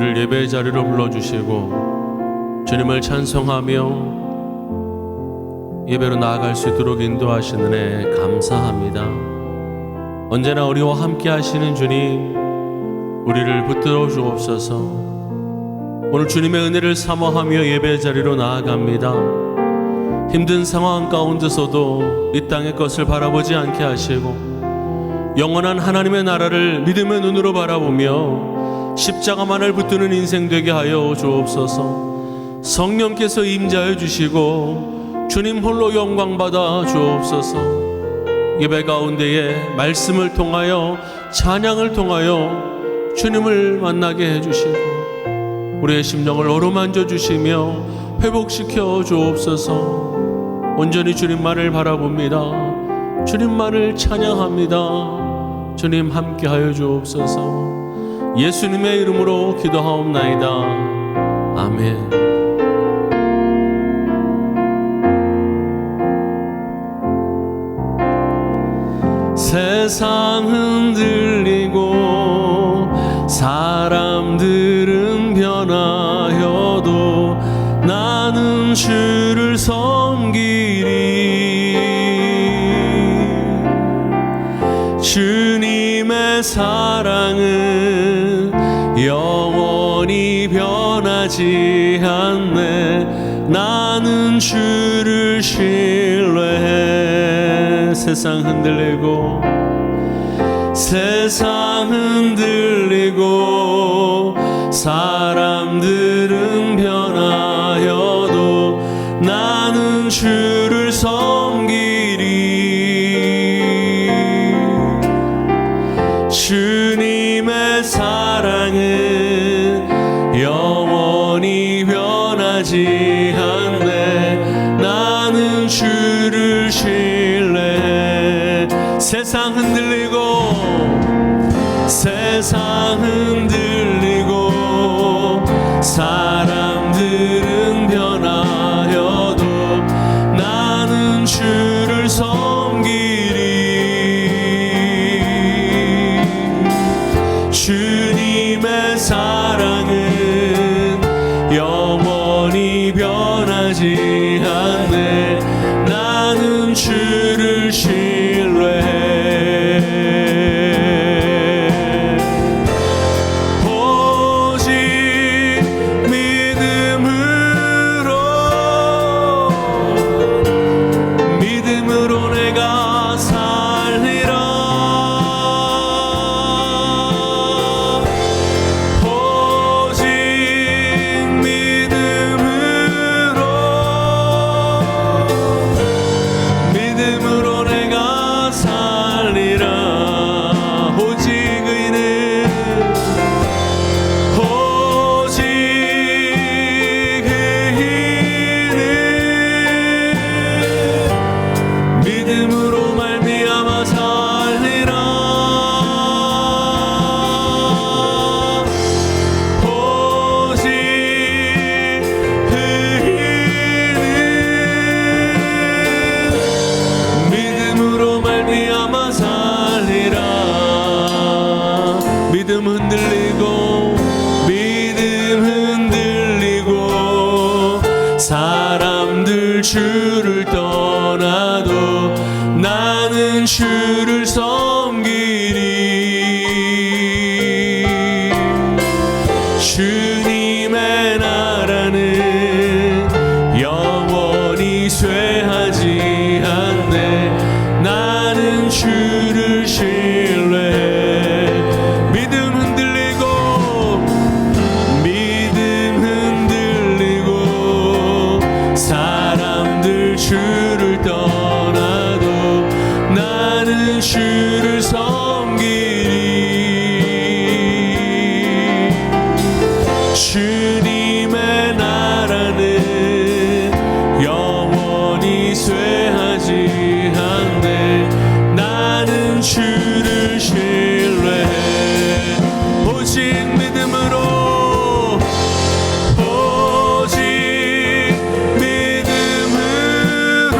우리들을 예배의 자리로 불러주시고 주님을 찬송하며 예배로 나아갈 수 있도록 인도하시는 애 감사합니다. 언제나 우리와 함께 하시는 주님, 우리를 붙들어 주옵소서. 오늘 주님의 은혜를 사모하며 예배의 자리로 나아갑니다. 힘든 상황 가운데서도 이 땅의 것을 바라보지 않게 하시고 영원한 하나님의 나라를 믿음의 눈으로 바라보며 십자가만을 붙드는 인생 되게 하여 주옵소서. 성령께서 임재하여 주시고 주님 홀로 영광 받아 주옵소서. 예배 가운데에 말씀을 통하여 찬양을 통하여 주님을 만나게 해주시고 우리의 심령을 어루만져 주시며 회복시켜 주옵소서. 온전히 주님만을 바라봅니다. 주님만을 찬양합니다. 주님 함께하여 주옵소서. 예수님의 이름으로 기도하옵나이다. 아멘. 세상 흔들리고 사람들은 변하여도 나는 주를 섬기리. 주님의 사랑은 영원히 변하지 않네. 나는 주를 신뢰해. 세상 흔들리고 사람들은 변하여도 나는 주를 섬기리. 주님의 사랑은 영원히 변하지 않네. 나는 주를 신뢰해. 세상 흔들리고 사람들은 변하여도 나는 주를 섬기리. 주님의 사랑은 영원히 변하지 않네. 나는 주를 신뢰해. 사람들 주를 떠나도 나는 주를 섬기리. 주님의 나라는 영원히 쇠하지 않네. 나는 주를 신뢰해. 믿음 흔들리고 사람들 주를 떠나도 나는 주를 섬기리. 주님의 나라는 영원히 쇠하지 않네. 나는 주를 신뢰해. 오직 믿음으로 오직 믿음으로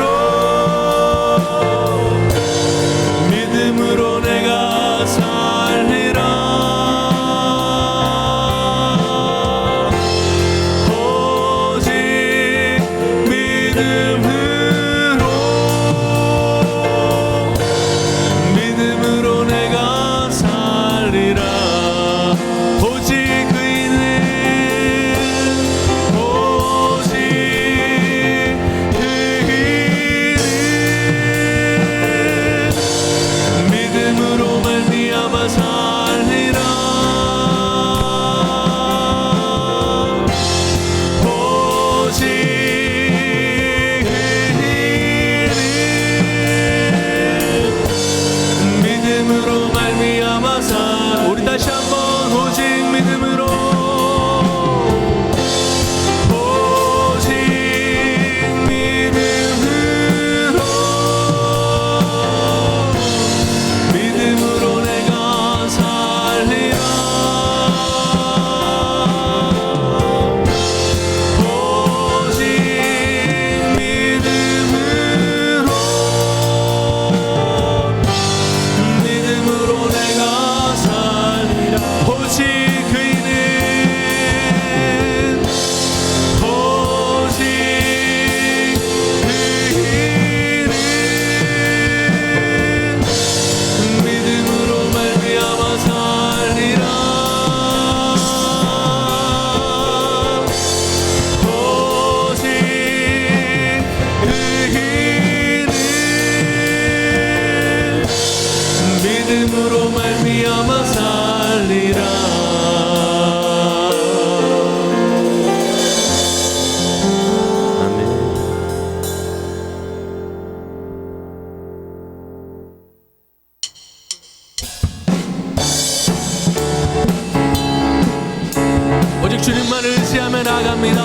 오직 주님만을 의지하며 나아갑니다.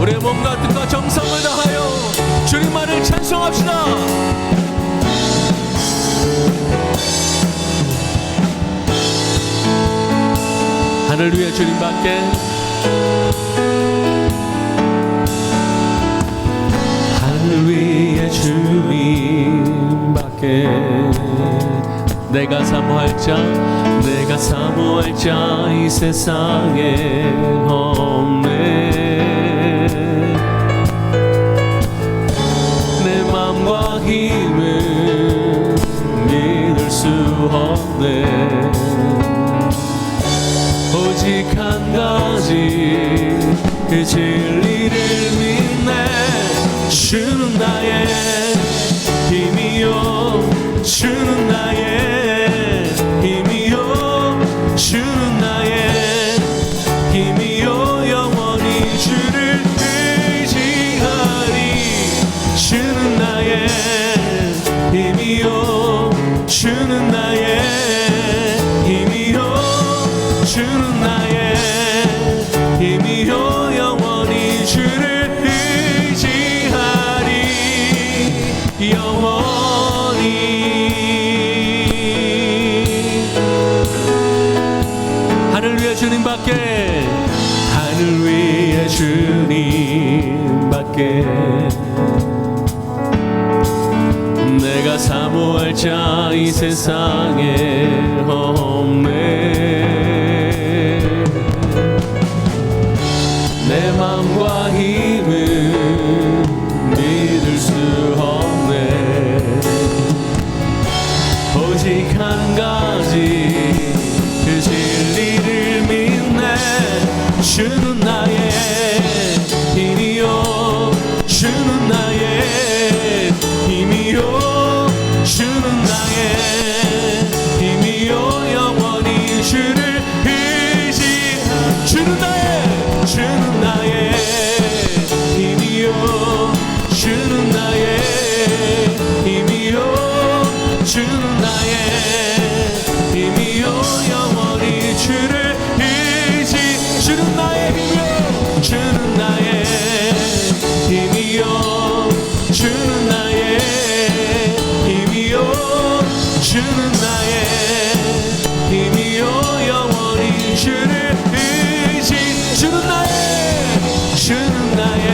우리의 몸과 뜻과 정성을 다하여 주님만을 찬송합시다. 하늘 위에 주님밖에, 하늘 위에 주님밖에 내가 사모할 자, 내가 사모할 자 이 세상에 없네. 내 맘과 힘을 믿을 수 없네. 오직 한 가지 그 진리를 믿네. 주는 나의 힘이요, 주는 나의 힘이요, 주는 나의 힘이요. 영원히 주를 의지하리. 주는 나의 힘이요, 주는 나의 힘이요, 주는 나의 힘이요. 영원히 주를 의지하리. 영원히. 하늘 위에 주님밖에, 하늘 위에 주님밖에 내가 사모할 자 이 세상에 없네. 내 맘과 힘은 믿을 수 없네. 오직 한 가지 그 진리를 믿네. 주는 나의 힘이요, 주는 나의 힘이요, 주는 나의 힘이요. 영원히 주를 의지하. 주는 나의, 주는 나의 힘이요, 주는 나의 힘이요, 주는 나의 힘이요. 영원히 주를 의지. 주는 나의 힘이요, 주는 나의 힘이요, 주는 나의 힘이요, 주는 나의 힘이요. 영원히 주를 의지. 주는 나의, 주는 나의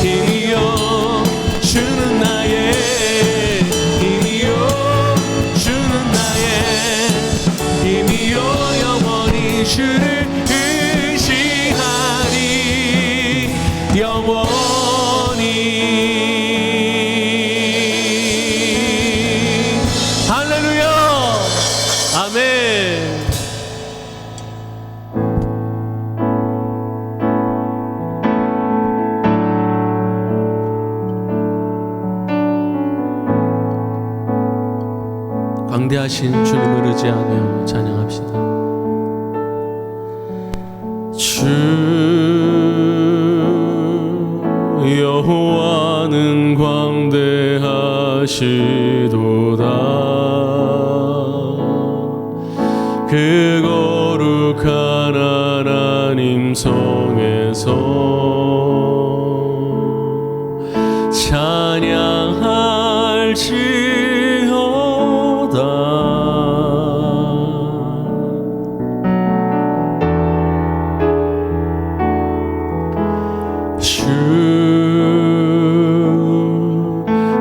힘이요, 주는 나의 힘이요, 주는 나의 힘이요. 영원히 주를 의지하리. 영원히. 할렐루야. 아멘. 광대하신 주님을 의지하며 찬양합시다. 주 여호와는 광대하시도다. 그 거룩한 하나님 성에서 찬양할지어다.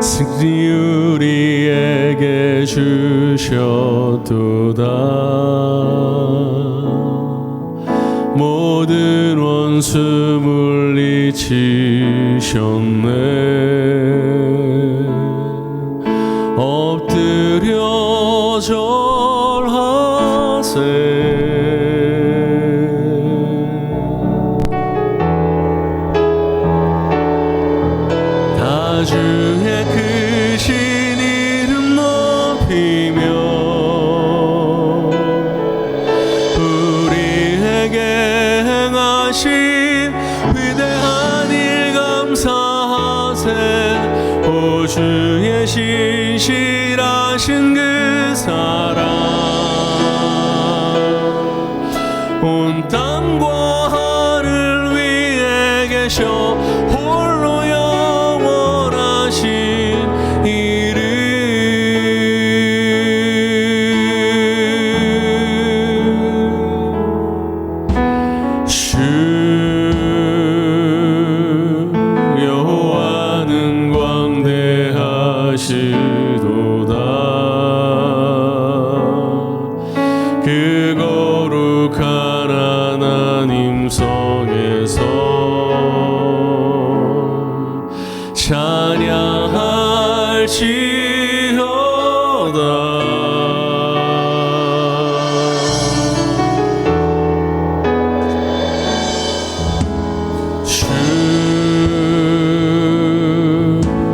승리 우리에게 주셨도다. 모든 원수 물리치셨네. 엎드려 절하세. 주의 크신 이름 높이며 우리에게 행하신 위대한 일 감사하세. 오 주의 신실하신 그 사랑 온 땅 땅과 하늘 위에 계셔 홀로 영원하신 이름 주 여호와는 광대하시도다 그 거룩한 하나님 성에서 찬양할지어다 주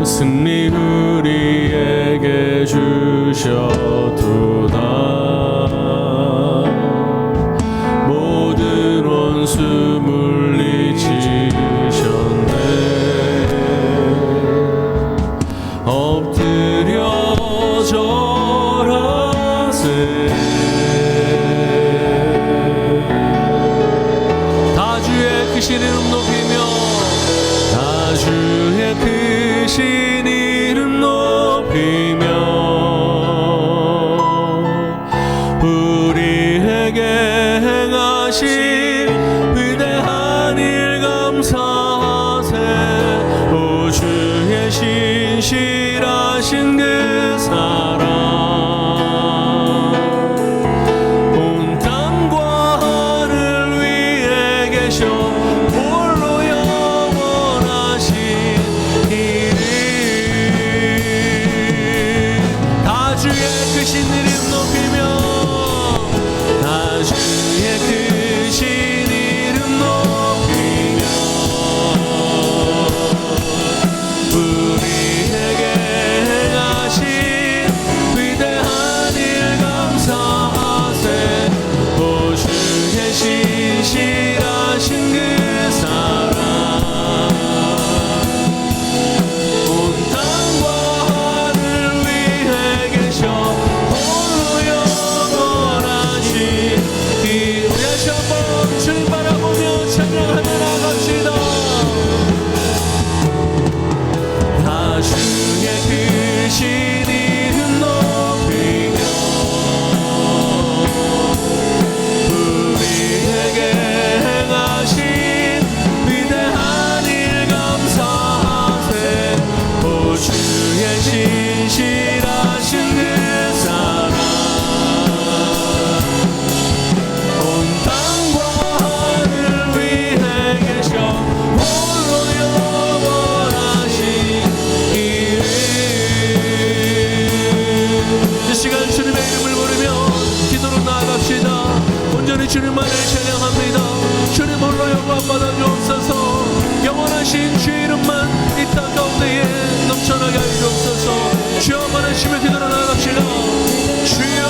승리 우리에게 주셨도다 모든 원수 물리치셨네 엎드려 절하세 다주의 크신 이름 높이며 다주의 크신 이름 높이며 우리에게 행하신 위대한 일 감사하세 오 주의 신실하신 그 사랑 온 땅과 하늘 위에 계셔 홀로 영원하신 이름 다주의 크신 이름 높이며 다주의 크신 이름 높이며 우리에게 행하신 위대한 일 감사하세 오 주의 신실하신 그 사랑 온 땅과 하늘 위에 계셔 홀로 영원하신 이 우리 다시 한번 주님 바라보며 찬양하며 나갑시다 다주의 크신 이름 높이며 우리에게 행하신 위대한 일 감사하세 오 주의 신실하신 그 사랑 온 땅과 하늘 위에 계셔 홀로 영원하신 이름 이 시간 주님의 이름을 부르며 기도로 나아갑시다 온전히 주님만을 찬양합니다 주님 홀로 영광 받아 주옵소서 영원하신 주의 이름만 이 땅 가운데에 넘쳐나게 하여 주옵소서 주여 한번 하시며 기도로 나아갑시다 주여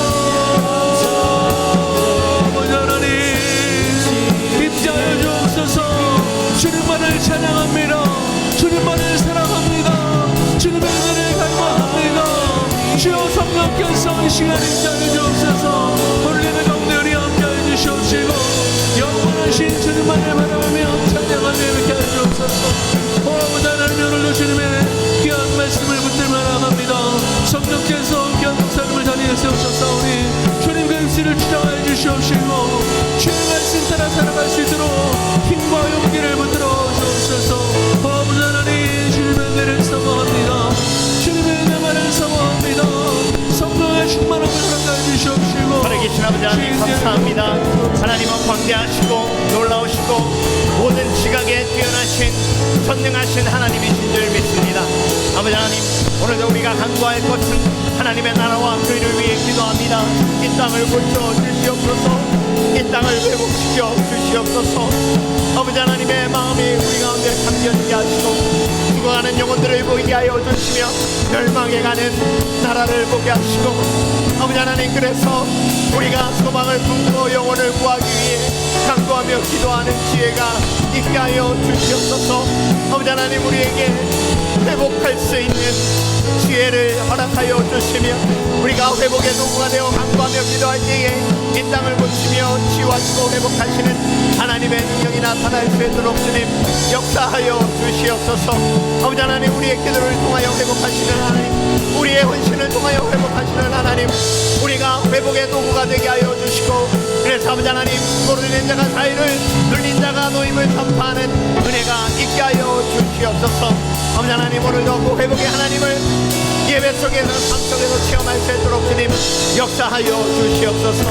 아버지 하나님 임재하여 주옵소서 주님만을 찬양합니다 주님만을 사랑합니다 주님의 은혜를 갈망합니다 주여 성령께서 이 시간 임재하여 주옵소서 오늘 예배 가운데 우리 함께하여 주시옵시고 영원하신 주님만을 바라보며 찬양하며 예배케 하여 주옵소서 오 아버지 하나님 오늘도 주님의 귀한 말씀을 붙들며 나갑니다 성령께서 귀한 목사님을 자리에 세우셨사오니 주님 그 입술을 주장하여 주시옵시고 주의 말씀 따라 살아갈 수 있도록 힘과 용기를 붙들어 주옵소서 오 아버지 하나님 주님의 은혜를 사모합니다 주님의 은혜만을 사모합니다 성령의 충만함을 허락하여 주시옵시고 살아계신 아버지 하나님 감사합니다 하나님은 광대하시고 놀라우시고 모든 지각에 뛰어나신 전능하신 하나님이신 줄 믿습니다 아버지 하나님 오늘도 우리가 간구할 것은 하나님의 나라와 교회를 위해 기도합니다 이 땅을 고쳐 주시옵소서 이 땅을 회복시켜 주시옵소서 아버지 하나님의 마음이 우리 가운데 담겨지게 하시고 죽어가는 영혼들을 보이게 하여 주시며 멸망해가는 나라를 보게 하시고 아버지 하나님 그래서 우리가 소망을 품고 영혼을 구하기 위해 간구하며 기도하는 지혜가 있게 하여 주시옵소서 아버지 하나님 우리에게 회복할 수 있는 지혜를 허락하여 주시며 우리가 회복의 도구가 되어 간구하며 기도할 때에 이 땅을 고치며 치유하시고 회복하시는 하나님의 능력이 나타날 수 있도록 주님 역사하여 주시옵소서. 아버지 하나님, 우리의 기도를 통하여 회복하시는 하나님, 우리의 헌신을 통하여 회복하시는 하나님, 우리가 회복의 도구가 되게 하여 주시고, 그래서 아버지 하나님, 모르는 자가 자유를, 눌린 자가 노임을 선포하는 은혜가 있게 하여 주시옵소서. 아버지 하나님, 오늘도 그 회복의 하나님을 예배 속에서 삶 속에서 체험할 수 있도록 주님 역사하여 주시옵소서.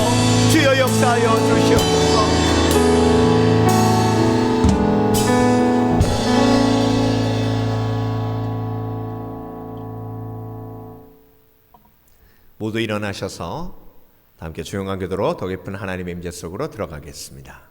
주여 역사하여 주시옵소서. 모두 일어나셔서 다 함께 조용한 기도로 더 깊은 하나님의 임재 속으로 들어가겠습니다.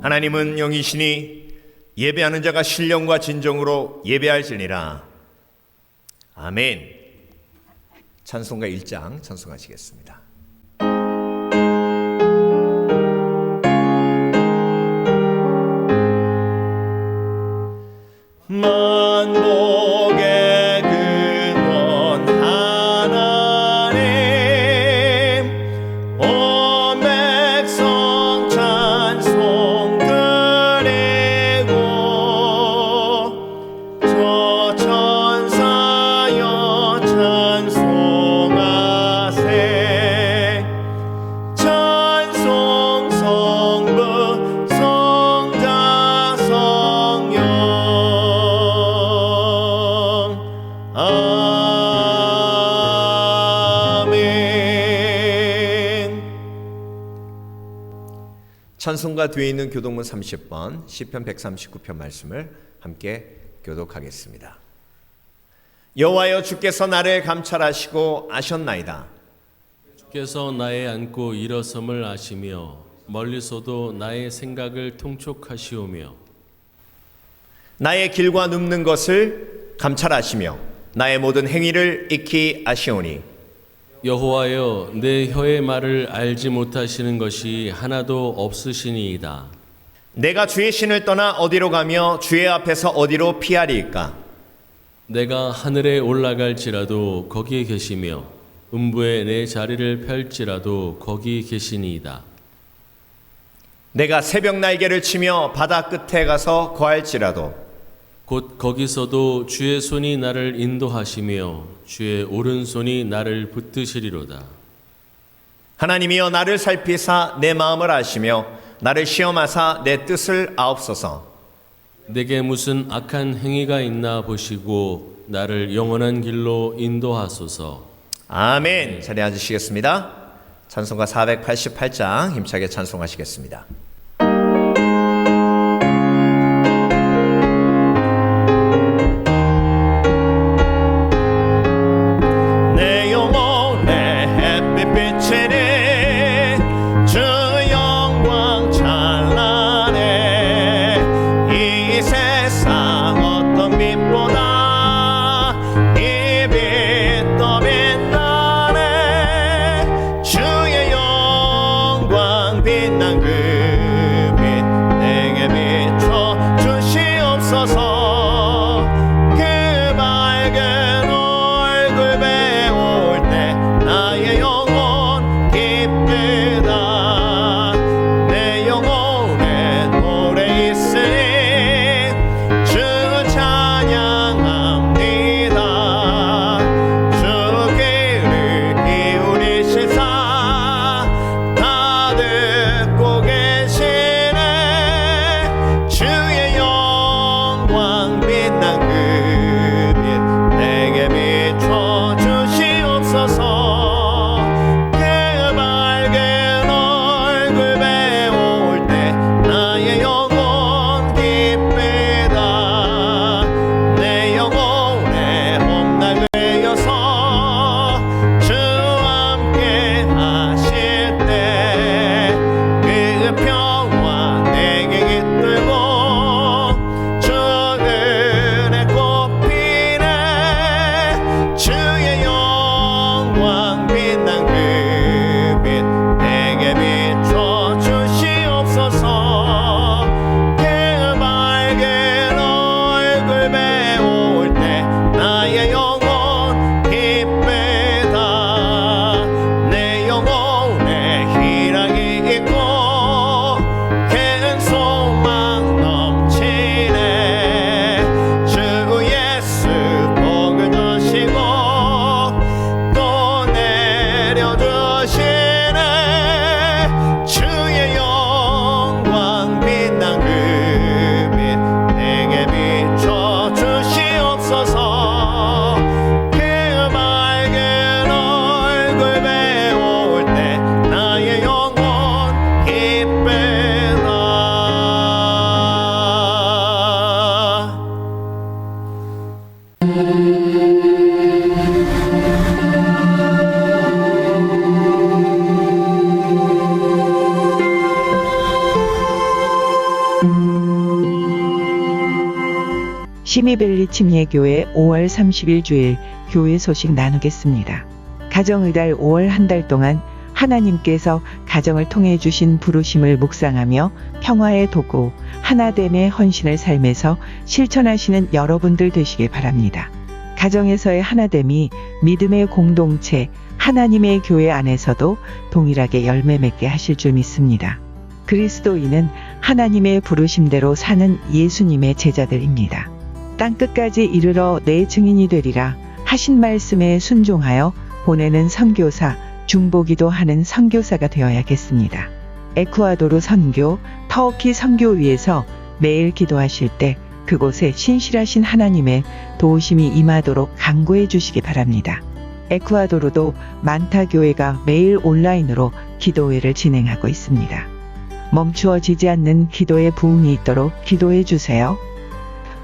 하나님은 영이시니 예배하는 자가 신령과 진정으로 예배할지니라. 아멘. 찬송가 1장 찬송하시겠습니다. 만복의 근원 하나님, 온 백성 찬송 드리고, 저 천사여 찬송하세. 찬송 성부 성자 성령. 아멘. 찬송가 뒤에 있는 교독문 30번 시편 139편 말씀을 함께 교독하겠습니다. 여호와여, 주께서 나를 감찰하시고 아셨나이다. 주께서 나의 앉고 일어섬을 아시며 멀리서도 나의 생각을 통촉하시오며 나의 길과 눕는 것을 감찰하시며 나의 모든 행위를 익히 아시오니. 여호와여, 내 혀의 말을 알지 못하시는 것이 하나도 없으시니이다. 내가 주의 신을 떠나 어디로 가며 주의 앞에서 어디로 피하리이까. 내가 하늘에 올라갈지라도 거기에 계시며 음부에 내 자리를 펼지라도 거기 계시니이다. 내가 새벽 날개를 치며 바다 끝에 가서 거할지라도 곧 거기서도 주의 손이 나를 인도하시며 주의 오른손이 나를 붙드시리로다. 하나님이여, 나를 살피사 내 마음을 아시며 나를 시험하사 내 뜻을 아옵소서. 내게 무슨 악한 행위가 있나 보시고 나를 영원한 길로 인도하소서. 아멘. 자리에 앉으시겠습니다. 찬송가 488장 힘차게 찬송하시겠습니다. 내 영혼의 햇빛 비치니 주 영광 찬란해. 이 세상 어떤 빛보다 이 빛 더 빛나네. 주의 영광 빛난 그 시미벨리 침례교회 5월 30일 주일 교회 소식 나누겠습니다. 가정의 달 5월 한 달 동안 하나님께서 가정을 통해 주신 부르심을 묵상하며 평화의 도구, 하나됨의 헌신을 삶에서 실천하시는 여러분들 되시길 바랍니다. 가정에서의 하나됨이 믿음의 공동체, 하나님의 교회 안에서도 동일하게 열매 맺게 하실 줄 믿습니다. 그리스도인은 하나님의 부르심대로 사는 예수님의 제자들입니다. 땅끝까지 이르러 내 증인이 되리라 하신 말씀에 순종하여 보내는 선교사, 중보기도 하는 선교사가 되어야겠습니다. 에쿠아도르 선교, 터키 선교 위에서 매일 기도하실 때 그곳에 신실하신 하나님의 도우심이 임하도록 간구해 주시기 바랍니다. 에쿠아도르도 만타 교회가 매일 온라인으로 기도회를 진행하고 있습니다. 멈추어지지 않는 기도의 부흥이 있도록 기도해 주세요.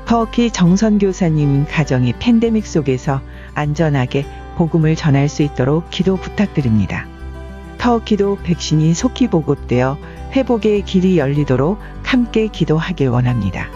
터키 정선교사님 가정이 팬데믹 속에서 안전하게 복음을 전할 수 있도록 기도 부탁드립니다. 터키도 백신이 속히 보급되어 회복의 길이 열리도록 함께 기도하길 원합니다.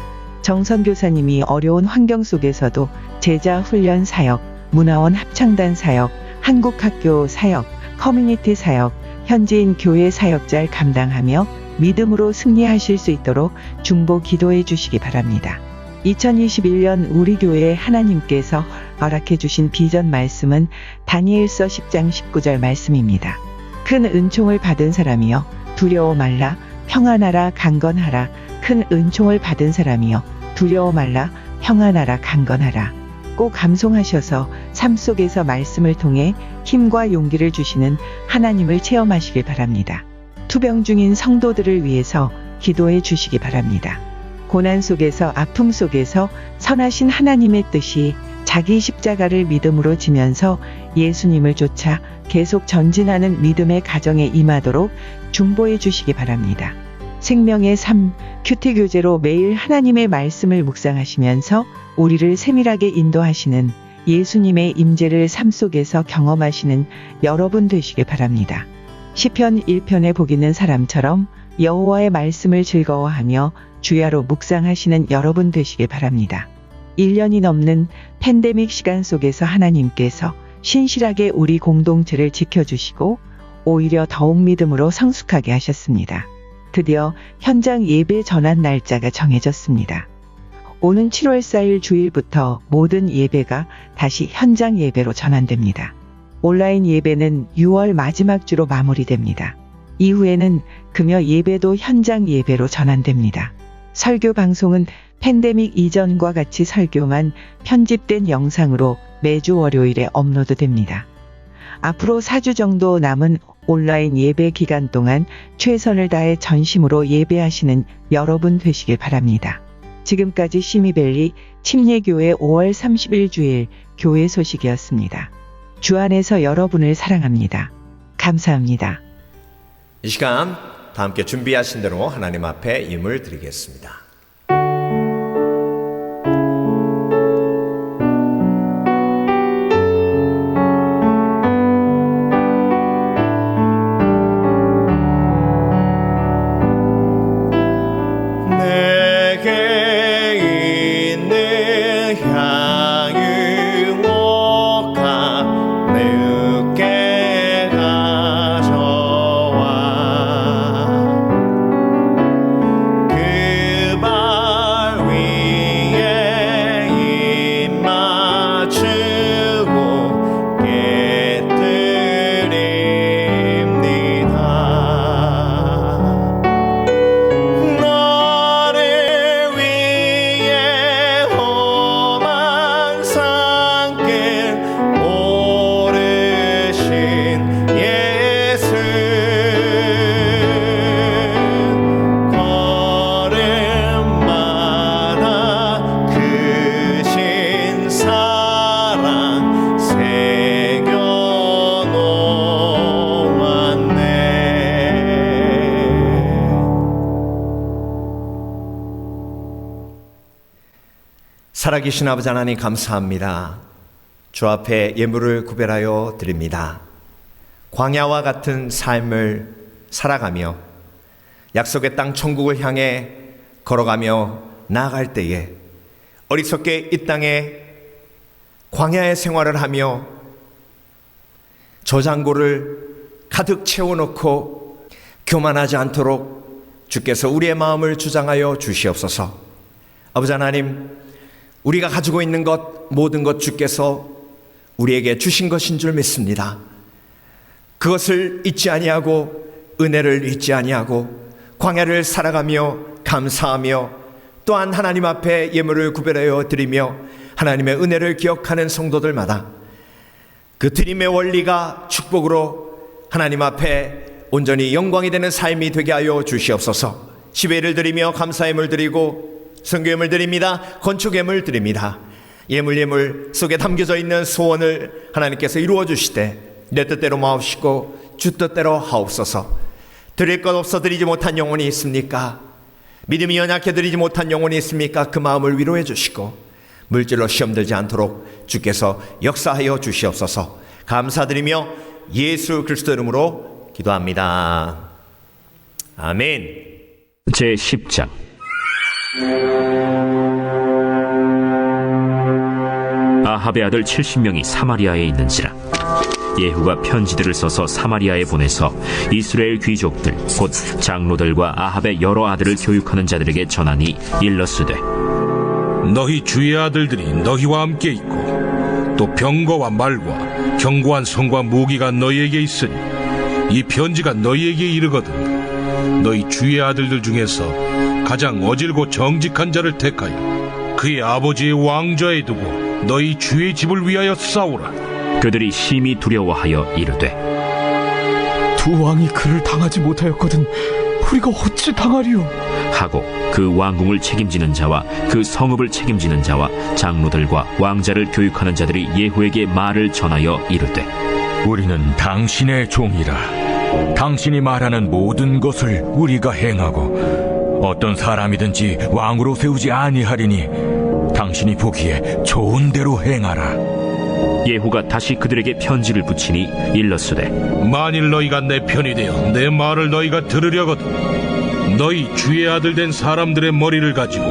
정선교사님이 어려운 환경 속에서도 제자 훈련 사역, 문화원 합창단 사역, 한국학교 사역, 커뮤니티 사역, 현지인 교회 사역자를 감당하며 믿음으로 승리하실 수 있도록 중보 기도해 주시기 바랍니다. 2021년 우리 교회에 하나님께서 허락해 주신 비전 말씀은 다니엘서 10장 19절 말씀입니다. 큰 은총을 받은 사람이여 두려워 말라 평안하라 강건하라. 큰 은총을 받은 사람이여 두려워 말라 평안하라 강건하라. 꼭 감송하셔서 삶 속에서 말씀을 통해 힘과 용기를 주시는 하나님을 체험하시길 바랍니다. 투병 중인 성도들을 위해서 기도해 주시기 바랍니다. 고난 속에서 아픔 속에서 선하신 하나님의 뜻이 자기 십자가를 믿음으로 지면서 예수님을 쫓아 계속 전진하는 믿음의 가정에 임하도록 중보해 주시기 바랍니다. 생명의 삶 큐티 교제로 매일 하나님의 말씀을 묵상하시면서 우리를 세밀하게 인도하시는 예수님의 임재를 삶 속에서 경험하시는 여러분 되시길 바랍니다. 시편 1편에 복 있는 사람처럼 여호와의 말씀을 즐거워하며 주야로 묵상하시는 여러분 되시길 바랍니다. 1년이 넘는 팬데믹 시간 속에서 하나님께서 신실하게 우리 공동체를 지켜주시고 오히려 더욱 믿음으로 성숙하게 하셨습니다. 드디어 현장 예배 전환 날짜가 정해졌습니다. 오는 7월 4일 주일부터 모든 예배가 다시 현장 예배로 전환됩니다. 온라인 예배는 6월 마지막 주로 마무리됩니다. 이후에는 금요 예배도 현장 예배로 전환됩니다. 설교 방송은 팬데믹 이전과 같이 설교만 편집된 영상으로 매주 월요일에 업로드됩니다. 앞으로 4주 정도 남은 온라인 예배 기간 동안 최선을 다해 전심으로 예배하시는 여러분 되시길 바랍니다. 지금까지 시미벨리 침례교회 5월 30일 주일 교회 소식이었습니다. 주 안에서 여러분을 사랑합니다. 감사합니다. 이 시간 다 함께 준비하신 대로 하나님 앞에 예물 드리겠습니다. 살아계신 아버지 하나님 감사합니다. 주 앞에 예물을 구별하여 드립니다. 광야와 같은 삶을 살아가며 약속의 땅 천국을 향해 걸어가며 나아갈 때에 어리석게 이 땅에 광야의 생활을 하며 저장고를 가득 채워놓고 교만하지 않도록 주께서 우리의 마음을 주장하여 주시옵소서. 아버지 하나님, 우리가 가지고 있는 것 모든 것 주께서 우리에게 주신 것인 줄 믿습니다. 그것을 잊지 아니하고 은혜를 잊지 아니하고 광야를 살아가며 감사하며 또한 하나님 앞에 예물을 구별하여 드리며 하나님의 은혜를 기억하는 성도들마다 그 드림의 원리가 축복으로 하나님 앞에 온전히 영광이 되는 삶이 되게 하여 주시옵소서. 시배를 드리며 감사예물 드리고 성교예물 드립니다. 건축예물 드립니다. 예물 속에 담겨져 있는 소원을 하나님께서 이루어 주시되 내 뜻대로 마옵시고 주 뜻대로 하옵소서. 드릴 것 없어 드리지 못한 영혼이 있습니까? 믿음이 연약해 드리지 못한 영혼이 있습니까? 그 마음을 위로해 주시고 물질로 시험 들지 않도록 주께서 역사하여 주시옵소서. 감사드리며 예수 그리스도 이름으로 기도합니다. 아멘. 제10장 아합의 아들 70명이 사마리아에 있는지라 예후가 편지들을 써서 사마리아에 보내서 이스라엘 귀족들 곧 장로들과 아합의 여러 아들을 교육하는 자들에게 전하니 일러스되 너희 주의 아들들이 너희와 함께 있고 또 병거와 말과 견고한 성과 무기가 너희에게 있으니 이 편지가 너희에게 이르거든 너희 주의 아들들 중에서 가장 어질고 정직한 자를 택하여 그의 아버지의 왕좌에 두고 너희 주의 집을 위하여 싸우라. 그들이 심히 두려워하여 이르되 두 왕이 그를 당하지 못하였거든 우리가 어찌 당하리요? 하고 그 왕궁을 책임지는 자와 그 성읍을 책임지는 자와 장로들과 왕자를 교육하는 자들이 예후에게 말을 전하여 이르되 우리는 당신의 종이라. 당신이 말하는 모든 것을 우리가 행하고 어떤 사람이든지 왕으로 세우지 아니하리니 당신이 보기에 좋은 대로 행하라. 예후가 다시 그들에게 편지를 붙이니 일렀으되 만일 너희가 내 편이 되어 내 말을 너희가 들으려거든 너희 주의 아들 된 사람들의 머리를 가지고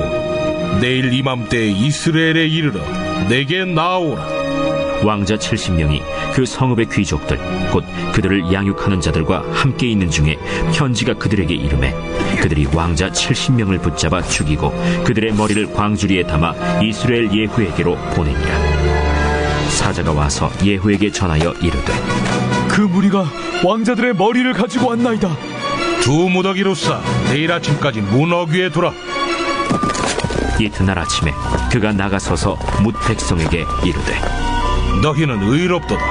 내일 이맘때에 이스라엘에 이르러 내게 나아오라. 왕자 70명이 그 성읍의 귀족들 곧 그들을 양육하는 자들과 함께 있는 중에 편지가 그들에게 이르매 그들이 왕자 70명을 붙잡아 죽이고 그들의 머리를 광주리에 담아 이스라엘 예후에게로 보내니라. 사자가 와서 예후에게 전하여 이르되 그 무리가 왕자들의 머리를 가지고 왔나이다. 두 무더기로 싸 내일 아침까지 문 어귀에 두라. 이튿날 아침에 그가 나가서서 뭇 백성에게 이르되 너희는 의롭도다.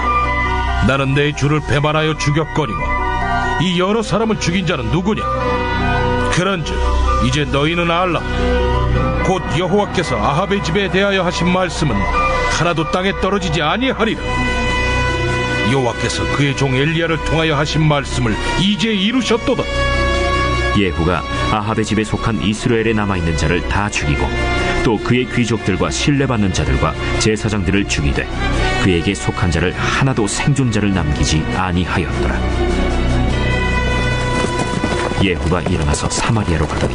나는 내 주를 배반하여 죽였거니와 이 여러 사람을 죽인 자는 누구냐? 그런즉 이제 너희는 알라. 곧 여호와께서 아합의 집에 대하여 하신 말씀은 하나도 땅에 떨어지지 아니하리라. 여호와께서 그의 종 엘리야를 통하여 하신 말씀을 이제 이루셨도다. 예후가 아합의 집에 속한 이스라엘에 남아있는 자를 다 죽이고 또 그의 귀족들과 신뢰받는 자들과 제사장들을 죽이되 그에게 속한 자를 하나도 생존자를 남기지 아니하였더라. 예후가 일어나서 사마리아로 가더니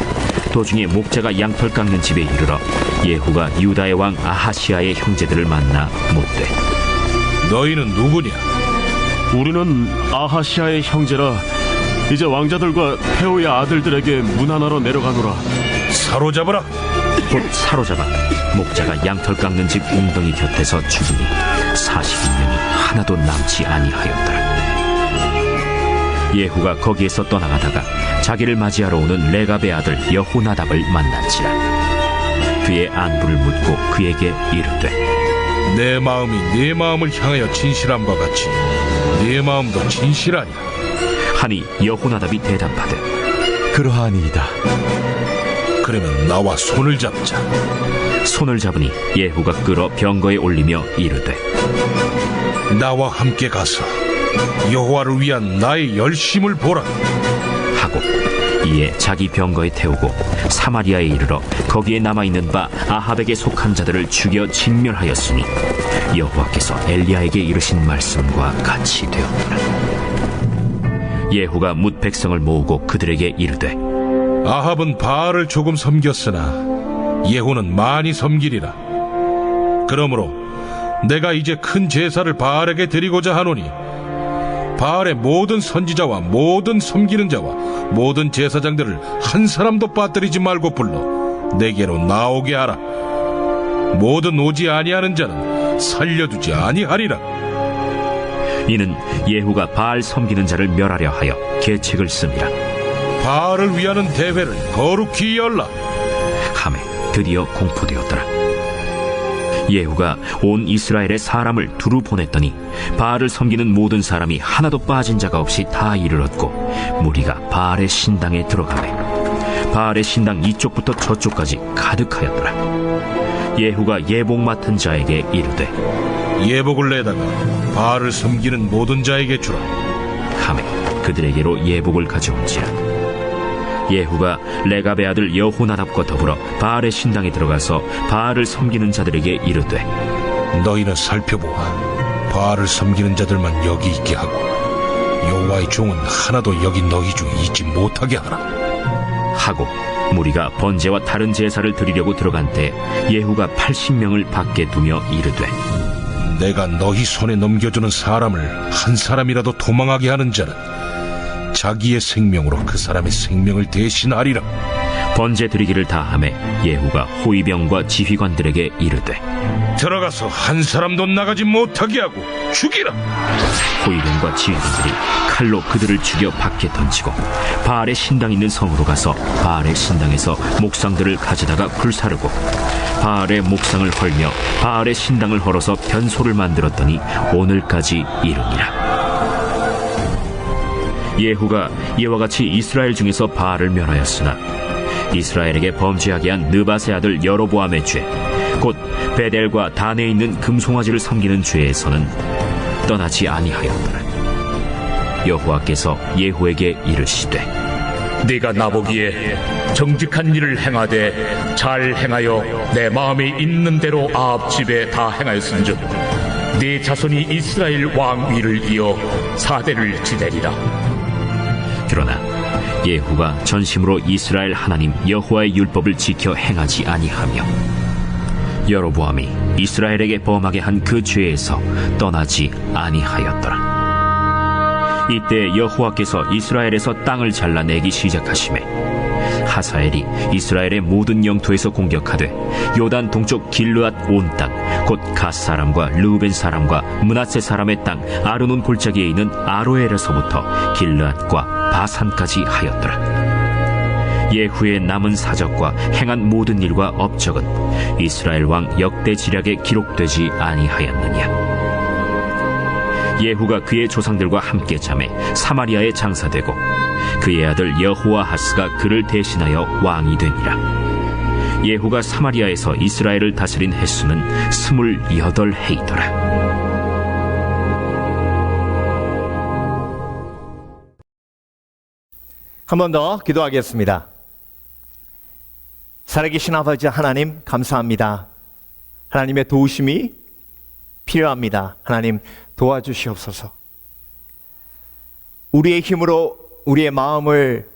도중에 목자가 양털 깎는 집에 이르러 예후가 유다의 왕 아하시아의 형제들을 만나 묻되 너희는 누구냐? 우리는 아하시아의 형제라. 이제 왕자들과 페오의 아들들에게 문하나로 내려가노라. 사로잡으라. 곧 사로잡아 목자가 양털 깎는 집 웅덩이 곁에서 죽이니 40인명이 하나도 남지 아니하였더라. 예후가 거기에서 떠나가다가 자기를 맞이하러 오는 레갑의 아들 여호나답을 만난지라. 그의 안부를 묻고 그에게 이르되 내 마음이 네 마음을 향하여 진실함과 같이 네 마음도 진실하니라 하니 여호나답이 대답하되 그러하니이다. 그러면 나와 손을 잡자. 손을 잡으니 예후가 끌어 병거에 올리며 이르되 나와 함께 가서 여호와를 위한 나의 열심을 보라. 하고 이에 자기 병거에 태우고 사마리아에 이르러 거기 거기에 남아있는 바 아합에게 속한 자들을 죽여 진멸하였으니 여호와께서 엘리야에게 이르신 말씀과 같이 되었더라. 예후가 뭇 백성을 모으고 그들에게 이르되 아합은 바알을 조금 섬겼으나 예후는 많이 섬기리라. 그러므로 내가 이제 큰 제사를 바알에게 드리고자 하노니 바알의 모든 선지자와 모든 섬기는 자와 모든 제사장들을 한 사람도 빠뜨리지 말고 불러 내게로 나오게 하라. 모든 오지 아니하는 자는 살려두지 아니하리라. 이는 예후가 바알 섬기는 자를 멸하려 하여 계책을 씁니다. 바알을 위하는 대회를 거룩히 열라. 하매 드디어 공포되었더라. 예후가 온 이스라엘의 사람을 두루 보냈더니 바알을 섬기는 모든 사람이 하나도 빠진 자가 없이 다 이르렀고 무리가 바알의 신당에 들어가매 바알의 신당 이쪽부터 저쪽까지 가득하였더라. 예후가 예복 맡은 자에게 이르되 예복을 내다가 바알을 섬기는 모든 자에게 주라. 하매 그들에게로 예복을 가져온지라. 예후가 레갑의 아들 여호나답과 더불어 바알의 신당에 들어가서 바알을 섬기는 자들에게 이르되 너희는 살펴보아 바알을 섬기는 자들만 여기 있게 하고 여호와의 종은 하나도 여기 너희 중에 있지 못하게 하라. 하고 무리가 번제와 다른 제사를 드리려고 들어간 때 예후가 80명을 밖에 두며 이르되 내가 너희 손에 넘겨주는 사람을 한 사람이라도 도망하게 하는 자는 자기의 생명으로 그 사람의 생명을 대신하리라. 번제 드리기를 다하매 예후가 호위병과 지휘관들에게 이르되 들어가서 한 사람도 나가지 못하게 하고 죽이라. 호위병과 지휘관들이 칼로 그들을 죽여 밖에 던지고 바알의 신당 있는 성으로 가서 바알의 신당에서 목상들을 가져다가 불사르고 바알의 목상을 헐며 바알의 신당을 헐어서 변소를 만들었더니 오늘까지 이르니라. 예후가 이와 같이 이스라엘 중에서 바알을 멸하였으나 이스라엘에게 범죄하게 한 느밧의 아들 여로보암의 죄, 곧 베델과 단에 있는 금송아지를 섬기는 죄에서는 떠나지 아니하였더라. 여호와께서 예후에게 이르시되 네가 나보기에 정직한 일을 행하되 잘 행하여 내 마음에 있는 대로 아합 집에 다 행하였은즉 네 자손이 이스라엘 왕 위를 이어 사대를 지내리라. 그러나 예후가 전심으로 이스라엘 하나님 여호와의 율법을 지켜 행하지 아니하며 여로보암이 이스라엘에게 범하게 한 그 죄에서 떠나지 아니하였더라. 이때 여호와께서 이스라엘에서 땅을 잘라내기 시작하시매 하사엘이 이스라엘의 모든 영토에서 공격하되 요단 동쪽 길르앗 온 땅 곧 갓 사람과 르우벤 사람과 므낫세 사람의 땅 아르논 골짜기에 있는 아로엘에서부터 길르앗과 바산까지 하였더라. 예후의 남은 사적과 행한 모든 일과 업적은 이스라엘 왕 역대 지략에 기록되지 아니하였느냐. 예후가 그의 조상들과 함께 잠에 사마리아에 장사되고 그의 아들 여호아하스가 그를 대신하여 왕이 되니라. 예후가 사마리아에서 이스라엘을 다스린 횟수는 28해이더라. 한 번 더 기도하겠습니다. 살아계신 아버지 하나님 감사합니다. 하나님의 도우심이 필요합니다. 하나님 도와주시옵소서. 우리의 힘으로 우리의 마음을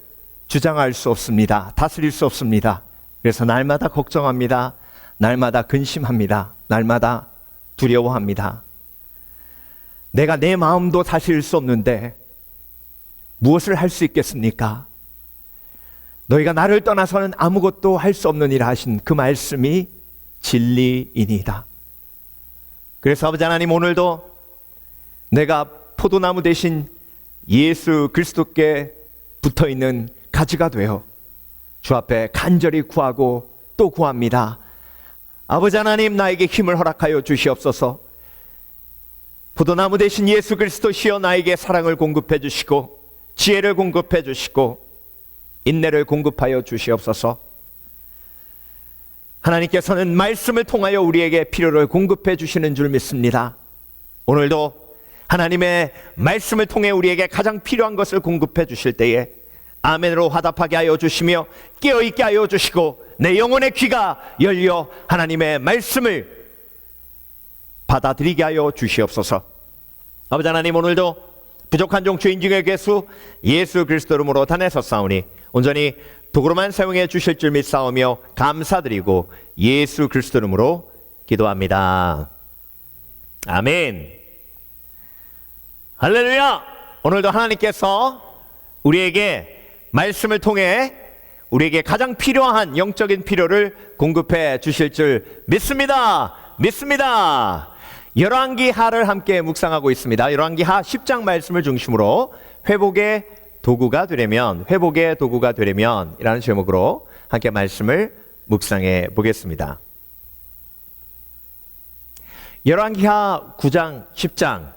주장할 수 없습니다. 다스릴 수 없습니다. 그래서 날마다 걱정합니다. 날마다 근심합니다. 날마다 두려워합니다. 내가 내 마음도 다스릴 수 없는데 무엇을 할 수 있겠습니까? 너희가 나를 떠나서는 아무것도 할 수 없느니라 하신 그 말씀이 진리이니이다. 그래서 아버지 하나님 오늘도 내가 포도나무 대신 예수 그리스도께 붙어있는 가지가 되어 주 앞에 간절히 구하고 또 구합니다. 아버지 하나님 나에게 힘을 허락하여 주시옵소서. 포도나무 대신 예수 그리스도시여 나에게 사랑을 공급해 주시고 지혜를 공급해 주시고 인내를 공급하여 주시옵소서. 하나님께서는 말씀을 통하여 우리에게 필요를 공급해 주시는 줄 믿습니다. 오늘도 하나님의 말씀을 통해 우리에게 가장 필요한 것을 공급해 주실 때에 아멘으로 화답하게 하여 주시며 깨어있게 하여 주시고 내 영혼의 귀가 열려 하나님의 말씀을 받아들이게 하여 주시옵소서. 아버지 하나님, 오늘도 부족한 종 죄인 중의 괴수 예수 그리스도 이름으로 단에서싸우니 온전히 도구로만 사용해 주실 줄 믿사오며 감사드리고 예수 그리스도 이름으로 기도합니다. 아멘. 할렐루야. 오늘도 하나님께서 우리에게 말씀을 통해 우리에게 가장 필요한 영적인 필요를 공급해 주실 줄 믿습니다. 믿습니다. 열왕기하를 함께 묵상하고 있습니다. 열왕기하 10장 말씀을 중심으로 회복의 도구가 되려면 이라는 제목으로 함께 말씀을 묵상해 보겠습니다. 열왕기하 9장 10장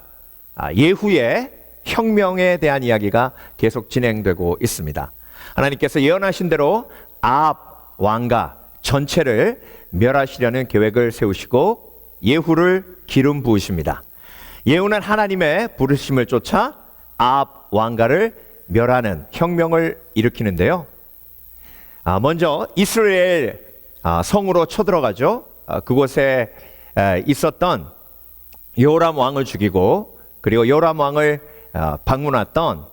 예후의 혁명에 대한 이야기가 계속 진행되고 있습니다. 하나님께서 예언하신 대로 아합 왕가 전체를 멸하시려는 계획을 세우시고 예후를 기름 부으십니다. 예후는 하나님의 부르심을 쫓아 아합 왕가를 멸하는 혁명을 일으키는데요. 먼저 이스라엘 성으로 쳐들어가죠. 그곳에 있었던 여호람 왕을 죽이고 그리고 여호람 왕을 방문했던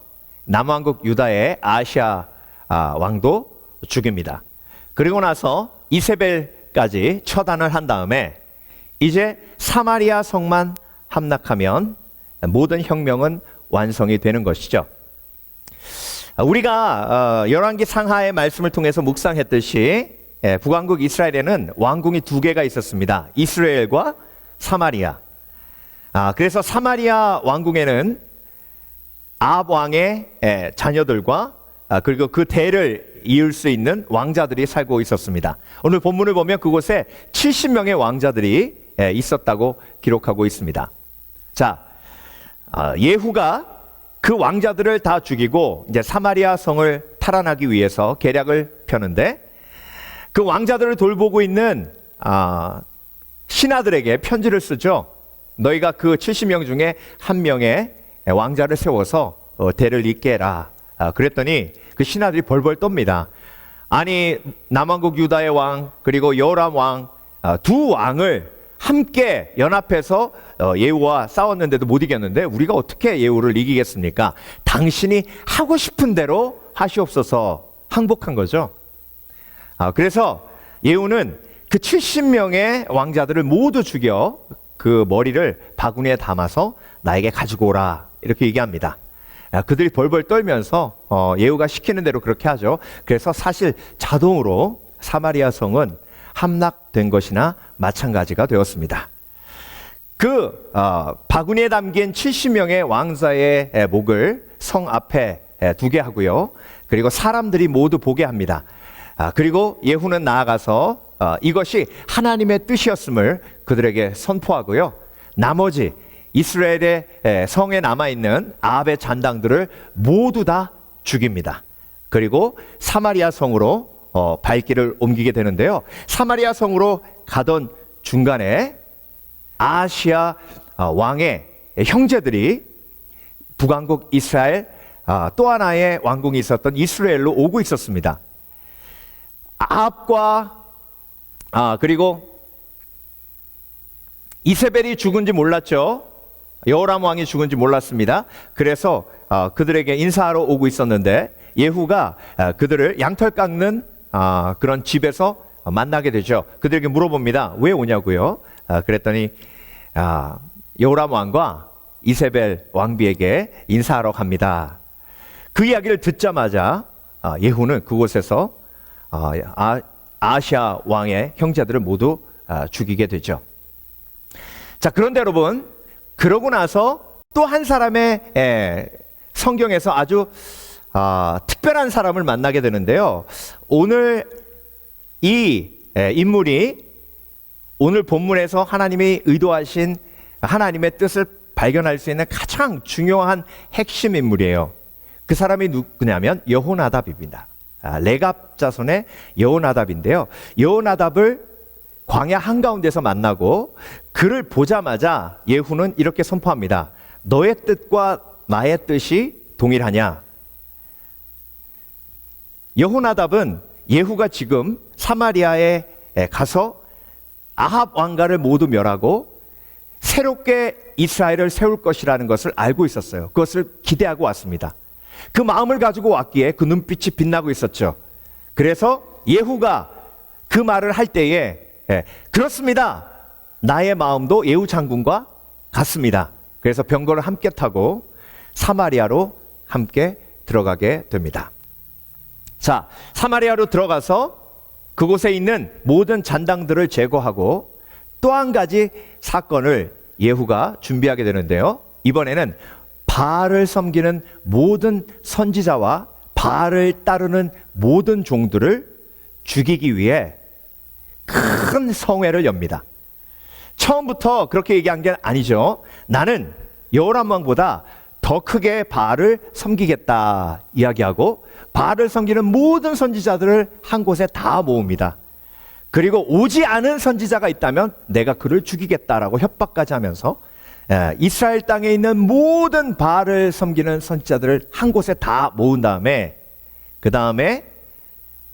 남왕국 유다의 아시아 왕도 죽입니다. 그리고 나서 이세벨까지 처단을 한 다음에 이제 사마리아 성만 함락하면 모든 혁명은 완성이 되는 것이죠. 우리가 열왕기 상하의 말씀을 통해서 묵상했듯이 북왕국 이스라엘에는 왕궁이 두 개가 있었습니다. 이스라엘과 사마리아. 그래서 사마리아 왕궁에는 아합 왕의 자녀들과 그리고 그 대를 이을 수 있는 왕자들이 살고 있었습니다. 오늘 본문을 보면 그곳에 70명의 왕자들이 있었다고 기록하고 있습니다. 자, 예후가 그 왕자들을 다 죽이고 이제 사마리아 성을 탈환하기 위해서 계략을 펴는데 그 왕자들을 돌보고 있는 신하들에게 편지를 쓰죠. 너희가 그 70명 중에 한 명의 왕자를 세워서 대를 잇게 해라. 그랬더니 그 신하들이 벌벌 떱니다. 아니 남왕국 유다의 왕 그리고 여호람 왕 두 왕을 함께 연합해서 예후와 싸웠는데도 못 이겼는데 우리가 어떻게 예후를 이기겠습니까? 당신이 하고 싶은 대로 하시옵소서 항복한 거죠. 그래서 예후는 그 70명의 왕자들을 모두 죽여 그 머리를 바구니에 담아서 나에게 가지고 오라 이렇게 얘기합니다. 그들이 벌벌 떨면서 예후가 시키는 대로 그렇게 하죠. 그래서 사실 자동으로 사마리아 성은 함락된 것이나 마찬가지가 되었습니다. 그 바구니에 담긴 70명의 왕자의 목을 성 앞에 두게 하고요. 그리고 사람들이 모두 보게 합니다. 그리고 예후는 나아가서 이것이 하나님의 뜻이었음을 그들에게 선포하고요. 나머지 이스라엘의 성에 남아있는 아합의 잔당들을 모두 다 죽입니다. 그리고 사마리아 성으로 발길을 옮기게 되는데요. 사마리아 성으로 가던 중간에 아시아 왕의 형제들이 북왕국 이스라엘 또 하나의 왕궁이 있었던 이스라엘로 오고 있었습니다. 아합과 그리고 이세벨이 죽은지 몰랐죠. 여호람 왕이 죽은지 몰랐습니다. 그래서 그들에게 인사하러 오고 있었는데 예후가 그들을 양털 깎는 그런 집에서 만나게 되죠. 그들에게 물어봅니다. 왜 오냐고요? 그랬더니 여호람 왕과 이세벨 왕비에게 인사하러 갑니다. 그 이야기를 듣자마자 예후는 그곳에서 아시아 왕의 형제들을 모두 죽이게 되죠. 자, 그런데 여러분, 그러고 나서 또 한 사람의 성경에서 아주 특별한 사람을 만나게 되는데요. 오늘 이 인물이 오늘 본문에서 하나님이 의도하신 하나님의 뜻을 발견할 수 있는 가장 중요한 핵심 인물이에요. 그 사람이 누구냐면 여호나답입니다. 레갑 자손의 여호나답인데요. 여호나답을 광야 한가운데서 만나고 그를 보자마자 예후는 이렇게 선포합니다. 너의 뜻과 나의 뜻이 동일하냐? 여호나답은 예후가 지금 사마리아에 가서 아합 왕가를 모두 멸하고 새롭게 이스라엘을 세울 것이라는 것을 알고 있었어요. 그것을 기대하고 왔습니다. 그 마음을 가지고 왔기에 그 눈빛이 빛나고 있었죠. 그래서 예후가 그 말을 할 때에 그렇습니다. 나의 마음도 예후 장군과 같습니다. 그래서 병거를 함께 타고 사마리아로 함께 들어가게 됩니다. 자, 사마리아로 들어가서 그곳에 있는 모든 잔당들을 제거하고 또 한 가지 사건을 예후가 준비하게 되는데요. 이번에는 바알을 섬기는 모든 선지자와 바알을 따르는 모든 종들을 죽이기 위해 큰 성회를 엽니다. 처음부터 그렇게 얘기한 게 아니죠. 나는 여호람 왕보다 더 크게 바알을 섬기겠다 이야기하고 바알을 섬기는 모든 선지자들을 한 곳에 다 모읍니다. 그리고 오지 않은 선지자가 있다면 내가 그를 죽이겠다라고 협박까지 하면서 이스라엘 땅에 있는 모든 바알을 섬기는 선지자들을 한 곳에 다 모은 다음에 그 다음에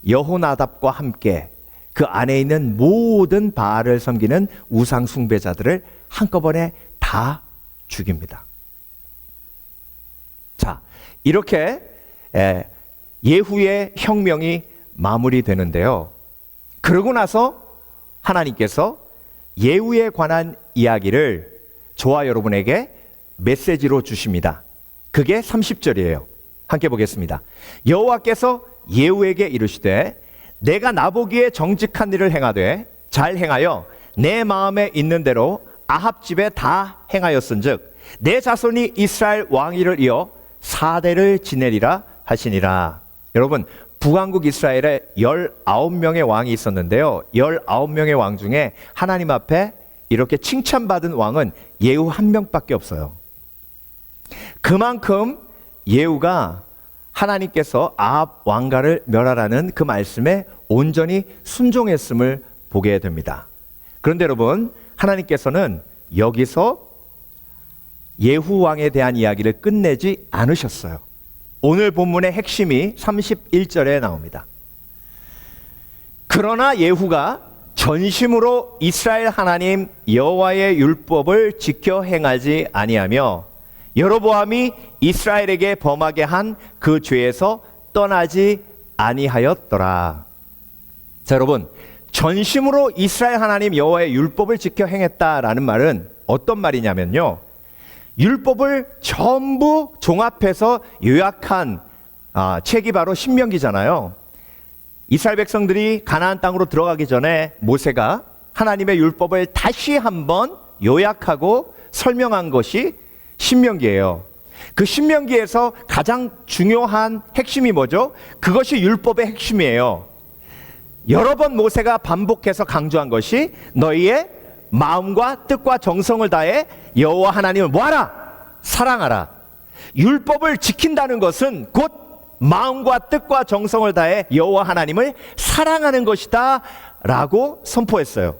여호나답과 함께 그 안에 있는 모든 바알을 섬기는 우상 숭배자들을 한꺼번에 다 죽입니다. 자, 이렇게 예후의 혁명이 마무리되는데요. 그러고 나서 하나님께서 예후에 관한 이야기를 저와 여러분에게 메시지로 주십니다. 그게 30절이에요. 함께 보겠습니다. 여호와께서 예후에게 이르시되 내가 나보기에 정직한 일을 행하되 잘 행하여 내 마음에 있는 대로 아합 집에 다 행하였은즉 내 자손이 이스라엘 왕위를 이어 4대를 지내리라 하시니라. 여러분, 북왕국 이스라엘에 19명의 왕이 있었는데요. 19명의 왕 중에 하나님 앞에 이렇게 칭찬받은 왕은 예후 한 명밖에 없어요. 그만큼 예후가 하나님께서 아합 왕가를 멸하라는 그 말씀에 온전히 순종했음을 보게 됩니다. 그런데 여러분, 하나님께서는 여기서 예후 왕에 대한 이야기를 끝내지 않으셨어요. 오늘 본문의 핵심이 31절에 나옵니다. 그러나 예후가 전심으로 이스라엘 하나님 여호와의 율법을 지켜 행하지 아니하며 여로보암이 이스라엘에게 범하게 한 그 죄에서 떠나지 아니하였더라. 자, 여러분, 전심으로 이스라엘 하나님 여호와의 율법을 지켜 행했다라는 말은 어떤 말이냐면요, 율법을 전부 종합해서 요약한 책이 바로 신명기잖아요. 이스라엘 백성들이 가나안 땅으로 들어가기 전에 모세가 하나님의 율법을 다시 한번 요약하고 설명한 것이 신명기예요. 그 신명기에서 가장 중요한 핵심이 뭐죠? 그것이 율법의 핵심이에요. 여러 번 모세가 반복해서 강조한 것이 너희의 마음과 뜻과 정성을 다해 여호와 하나님을 뭐하라? 사랑하라. 율법을 지킨다는 것은 곧 마음과 뜻과 정성을 다해 여호와 하나님을 사랑하는 것이다 라고 선포했어요.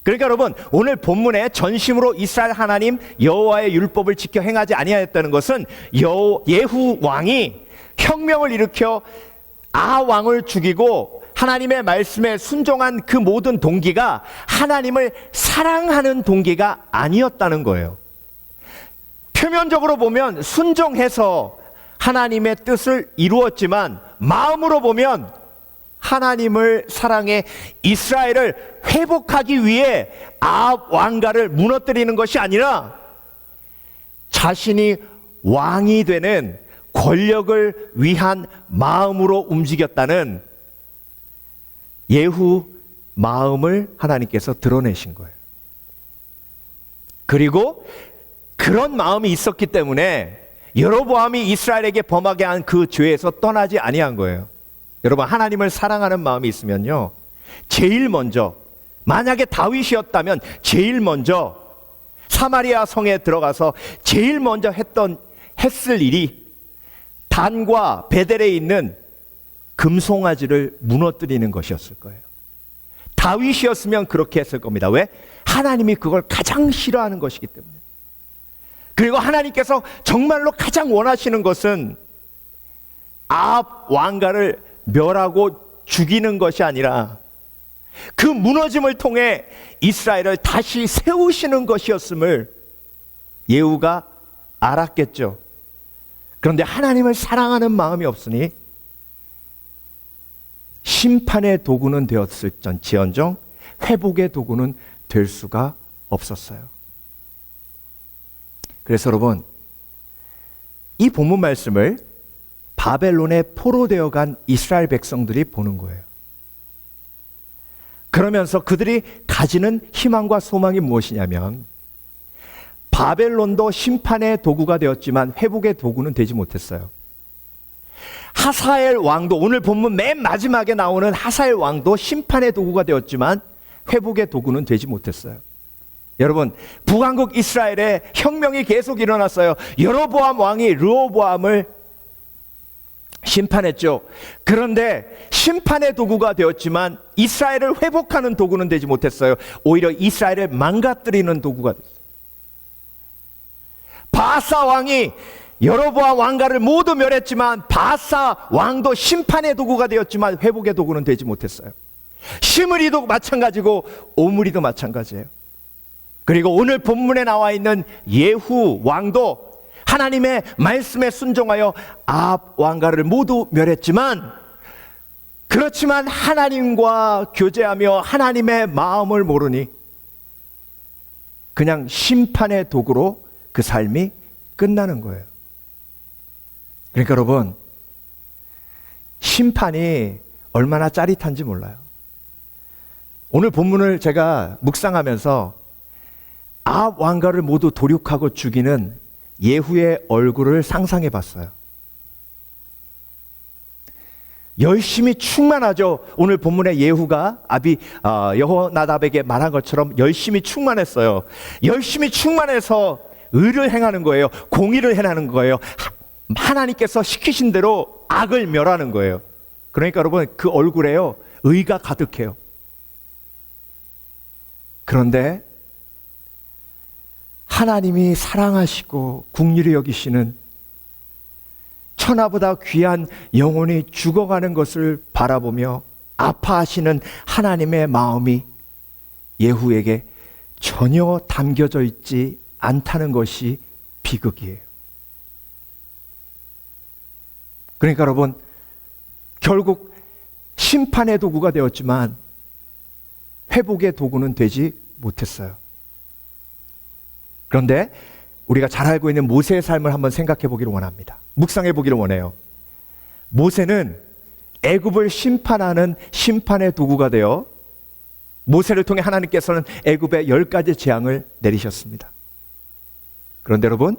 그러니까 여러분, 오늘 본문에 전심으로 이스라엘 하나님 여호와의 율법을 지켜 행하지 아니하였다는 것은 예후 왕이 혁명을 일으켜 아합 왕을 죽이고 하나님의 말씀에 순종한 그 모든 동기가 하나님을 사랑하는 동기가 아니었다는 거예요. 표면적으로 보면 순종해서 하나님의 뜻을 이루었지만 마음으로 보면 하나님을 사랑해 이스라엘을 회복하기 위해 아합 왕가를 무너뜨리는 것이 아니라 자신이 왕이 되는 권력을 위한 마음으로 움직였다는 예후 마음을 하나님께서 드러내신 거예요. 그리고 그런 마음이 있었기 때문에 여로보암이 이스라엘에게 범하게 한 그 죄에서 떠나지 아니한 거예요. 여러분, 하나님을 사랑하는 마음이 있으면요, 제일 먼저, 만약에 다윗이었다면 제일 먼저 사마리아 성에 들어가서 제일 먼저 했을 일이 단과 베델에 있는 금송아지를 무너뜨리는 것이었을 거예요. 다윗이었으면 그렇게 했을 겁니다. 왜? 하나님이 그걸 가장 싫어하는 것이기 때문에. 그리고 하나님께서 정말로 가장 원하시는 것은 아합 왕가를 멸하고 죽이는 것이 아니라 그 무너짐을 통해 이스라엘을 다시 세우시는 것이었음을 예후가 알았겠죠. 그런데 하나님을 사랑하는 마음이 없으니 심판의 도구는 되었을지언정 회복의 도구는 될 수가 없었어요. 그래서 여러분, 이 본문 말씀을 바벨론에 포로되어 간 이스라엘 백성들이 보는 거예요. 그러면서 그들이 가지는 희망과 소망이 무엇이냐면, 바벨론도 심판의 도구가 되었지만 회복의 도구는 되지 못했어요. 하사엘 왕도, 오늘 본문 맨 마지막에 나오는 하사엘 왕도 심판의 도구가 되었지만 회복의 도구는 되지 못했어요. 여러분, 북왕국 이스라엘에 혁명이 계속 일어났어요. 여로보암 왕이 르호보암을 심판했죠. 그런데 심판의 도구가 되었지만 이스라엘을 회복하는 도구는 되지 못했어요. 오히려 이스라엘을 망가뜨리는 도구가 됐어요. 바사 왕이 여로보암 왕가를 모두 멸했지만 바사 왕도 심판의 도구가 되었지만 회복의 도구는 되지 못했어요. 시므리도 마찬가지고 오므리도 마찬가지예요. 그리고 오늘 본문에 나와 있는 예후 왕도 하나님의 말씀에 순종하여 아합 왕가를 모두 멸했지만, 그렇지만 하나님과 교제하며 하나님의 마음을 모르니 그냥 심판의 도구로 그 삶이 끝나는 거예요. 그러니까 여러분, 심판이 얼마나 짜릿한지 몰라요. 오늘 본문을 제가 묵상하면서 아합 왕가를 모두 도륙하고 죽이는 예후의 얼굴을 상상해 봤어요. 열심히 충만하죠. 오늘 본문에 예후가 여호나답에게 말한 것처럼 열심히 충만했어요. 열심히 충만해서 의를 행하는 거예요. 공의를 행하는 거예요. 하나님께서 시키신 대로 악을 멸하는 거예요. 그러니까 여러분, 그 얼굴에요, 의가 가득해요. 그런데 하나님이 사랑하시고 긍휼히 여기시는 천하보다 귀한 영혼이 죽어가는 것을 바라보며 아파하시는 하나님의 마음이 예후에게 전혀 담겨져 있지 않다는 것이 비극이에요. 그러니까 여러분, 결국 심판의 도구가 되었지만 회복의 도구는 되지 못했어요. 그런데 우리가 잘 알고 있는 모세의 삶을 한번 생각해 보기를 원합니다. 묵상해 보기를 원해요. 모세는 애굽을 심판하는 심판의 도구가 되어 모세를 통해 하나님께서는 애굽에 10가지 재앙을 내리셨습니다. 그런데 여러분,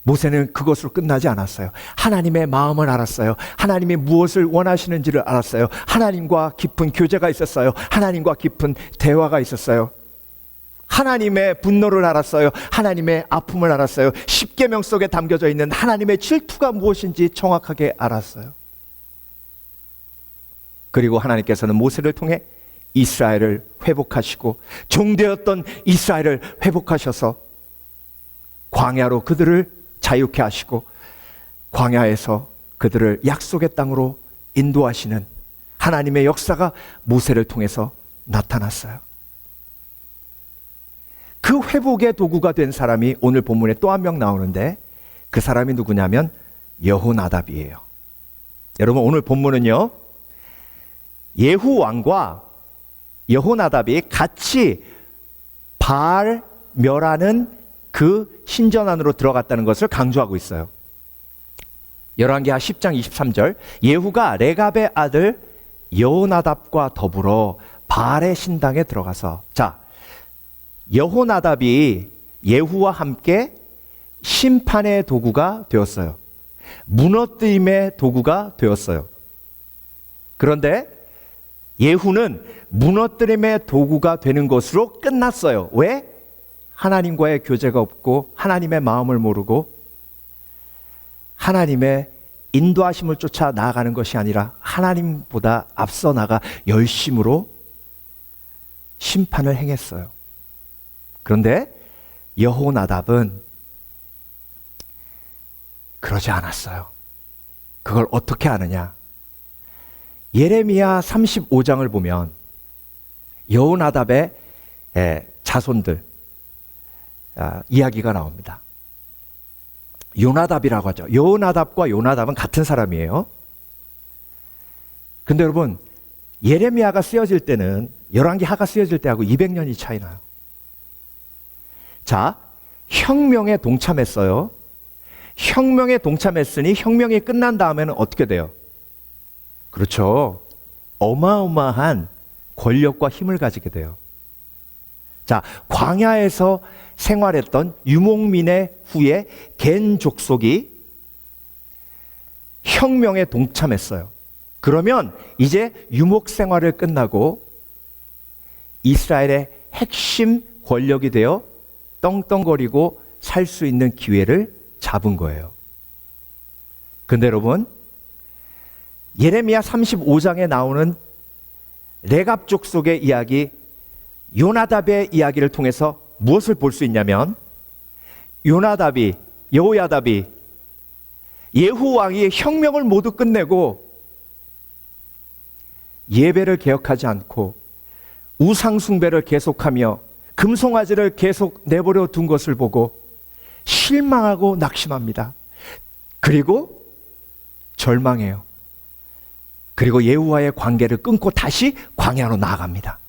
모세는 그것으로 끝나지 않았어요. 하나님의 마음을 알았어요. 하나님이 무엇을 원하시는지를 알았어요. 하나님과 깊은 교제가 있었어요. 하나님과 깊은 대화가 있었어요. 하나님의 분노를 알았어요. 하나님의 아픔을 알았어요. 십계명 속에 담겨져 있는 하나님의 질투가 무엇인지 정확하게 알았어요. 그리고 하나님께서는 모세를 통해 이스라엘을 회복하시고 종되었던 이스라엘을 회복하셔서 광야로 그들을 자유케 하시고 광야에서 그들을 약속의 땅으로 인도하시는 하나님의 역사가 모세를 통해서 나타났어요. 그 회복의 도구가 된 사람이 오늘 본문에 또 한 명 나오는데, 그 사람이 누구냐면 여호나답이에요. 여러분, 오늘 본문은요, 예후 왕과 여호나답이 같이 바알 멸하는 그 신전 안으로 들어갔다는 것을 강조하고 있어요. 열왕기하 10장 23절, 예후가 레갑의 아들 여호나답과 더불어 바알의 신당에 들어가서, 자, 여호나답이 예후와 함께 심판의 도구가 되었어요. 무너뜨림의 도구가 되었어요. 그런데 예후는 무너뜨림의 도구가 되는 것으로 끝났어요. 왜? 하나님과의 교제가 없고 하나님의 마음을 모르고 하나님의 인도하심을 쫓아 나아가는 것이 아니라 하나님보다 앞서 나가 열심으로 심판을 행했어요. 그런데 여호나답은 그러지 않았어요. 그걸 어떻게 아느냐? 예레미야 35장을 보면 여호나답의 자손들 이야기가 나옵니다. 요나답이라고 하죠. 여호나답과 요나답은 같은 사람이에요. 근데 여러분, 예레미야가 쓰여질 때는 열왕기하가 쓰여질 때하고 200년이 차이 나요. 자, 혁명에 동참했어요. 혁명에 동참했으니 혁명이 끝난 다음에는 어떻게 돼요? 그렇죠. 어마어마한 권력과 힘을 가지게 돼요. 자, 광야에서 생활했던 유목민의 후에 겐 족속이 혁명에 동참했어요. 그러면 이제 유목 생활을 끝나고 이스라엘의 핵심 권력이 되어 떵떵거리고 살 수 있는 기회를 잡은 거예요. 근데 여러분, 예레미야 35장에 나오는 레갑 족속의 이야기, 요나답의 이야기를 통해서 무엇을 볼 수 있냐면, 여호야답이 예후 왕이 혁명을 모두 끝내고 예배를 개혁하지 않고 우상 숭배를 계속하며 금송아지를 계속 내버려 둔 것을 보고 실망하고 낙심합니다. 그리고 절망해요. 그리고 예후와의 관계를 끊고 다시 광야로 나아갑니다.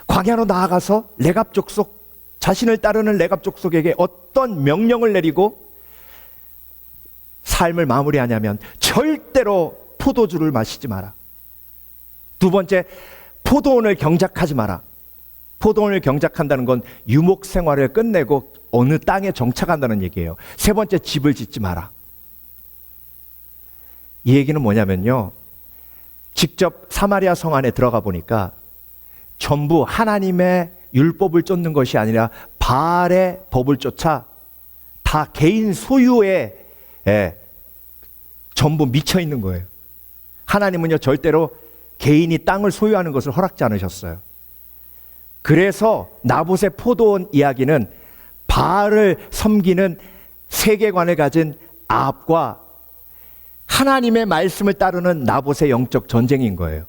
광야로 나아가서 레갑 족속, 자신을 따르는 레갑 족속에게 어떤 명령을 내리고 삶을 마무리하냐면, 절대로 포도주를 마시지 마라. 두 번째, 포도원을 경작하지 마라. 포도원을 경작한다는 건 유목 생활을 끝내고 어느 땅에 정착한다는 얘기예요. 세 번째, 집을 짓지 마라. 이 얘기는 뭐냐면요, 직접 사마리아 성 안에 들어가 보니까 전부 하나님의 율법을 쫓는 것이 아니라 바알의 법을 쫓아 다 개인 소유에 전부 미쳐 있는 거예요. 하나님은요, 절대로 개인이 땅을 소유하는 것을 허락지 않으셨어요. 그래서 나봇의 포도원 이야기는 바알을 섬기는 세계관을 가진 아합과 하나님의 말씀을 따르는 나봇의 영적 전쟁인 거예요.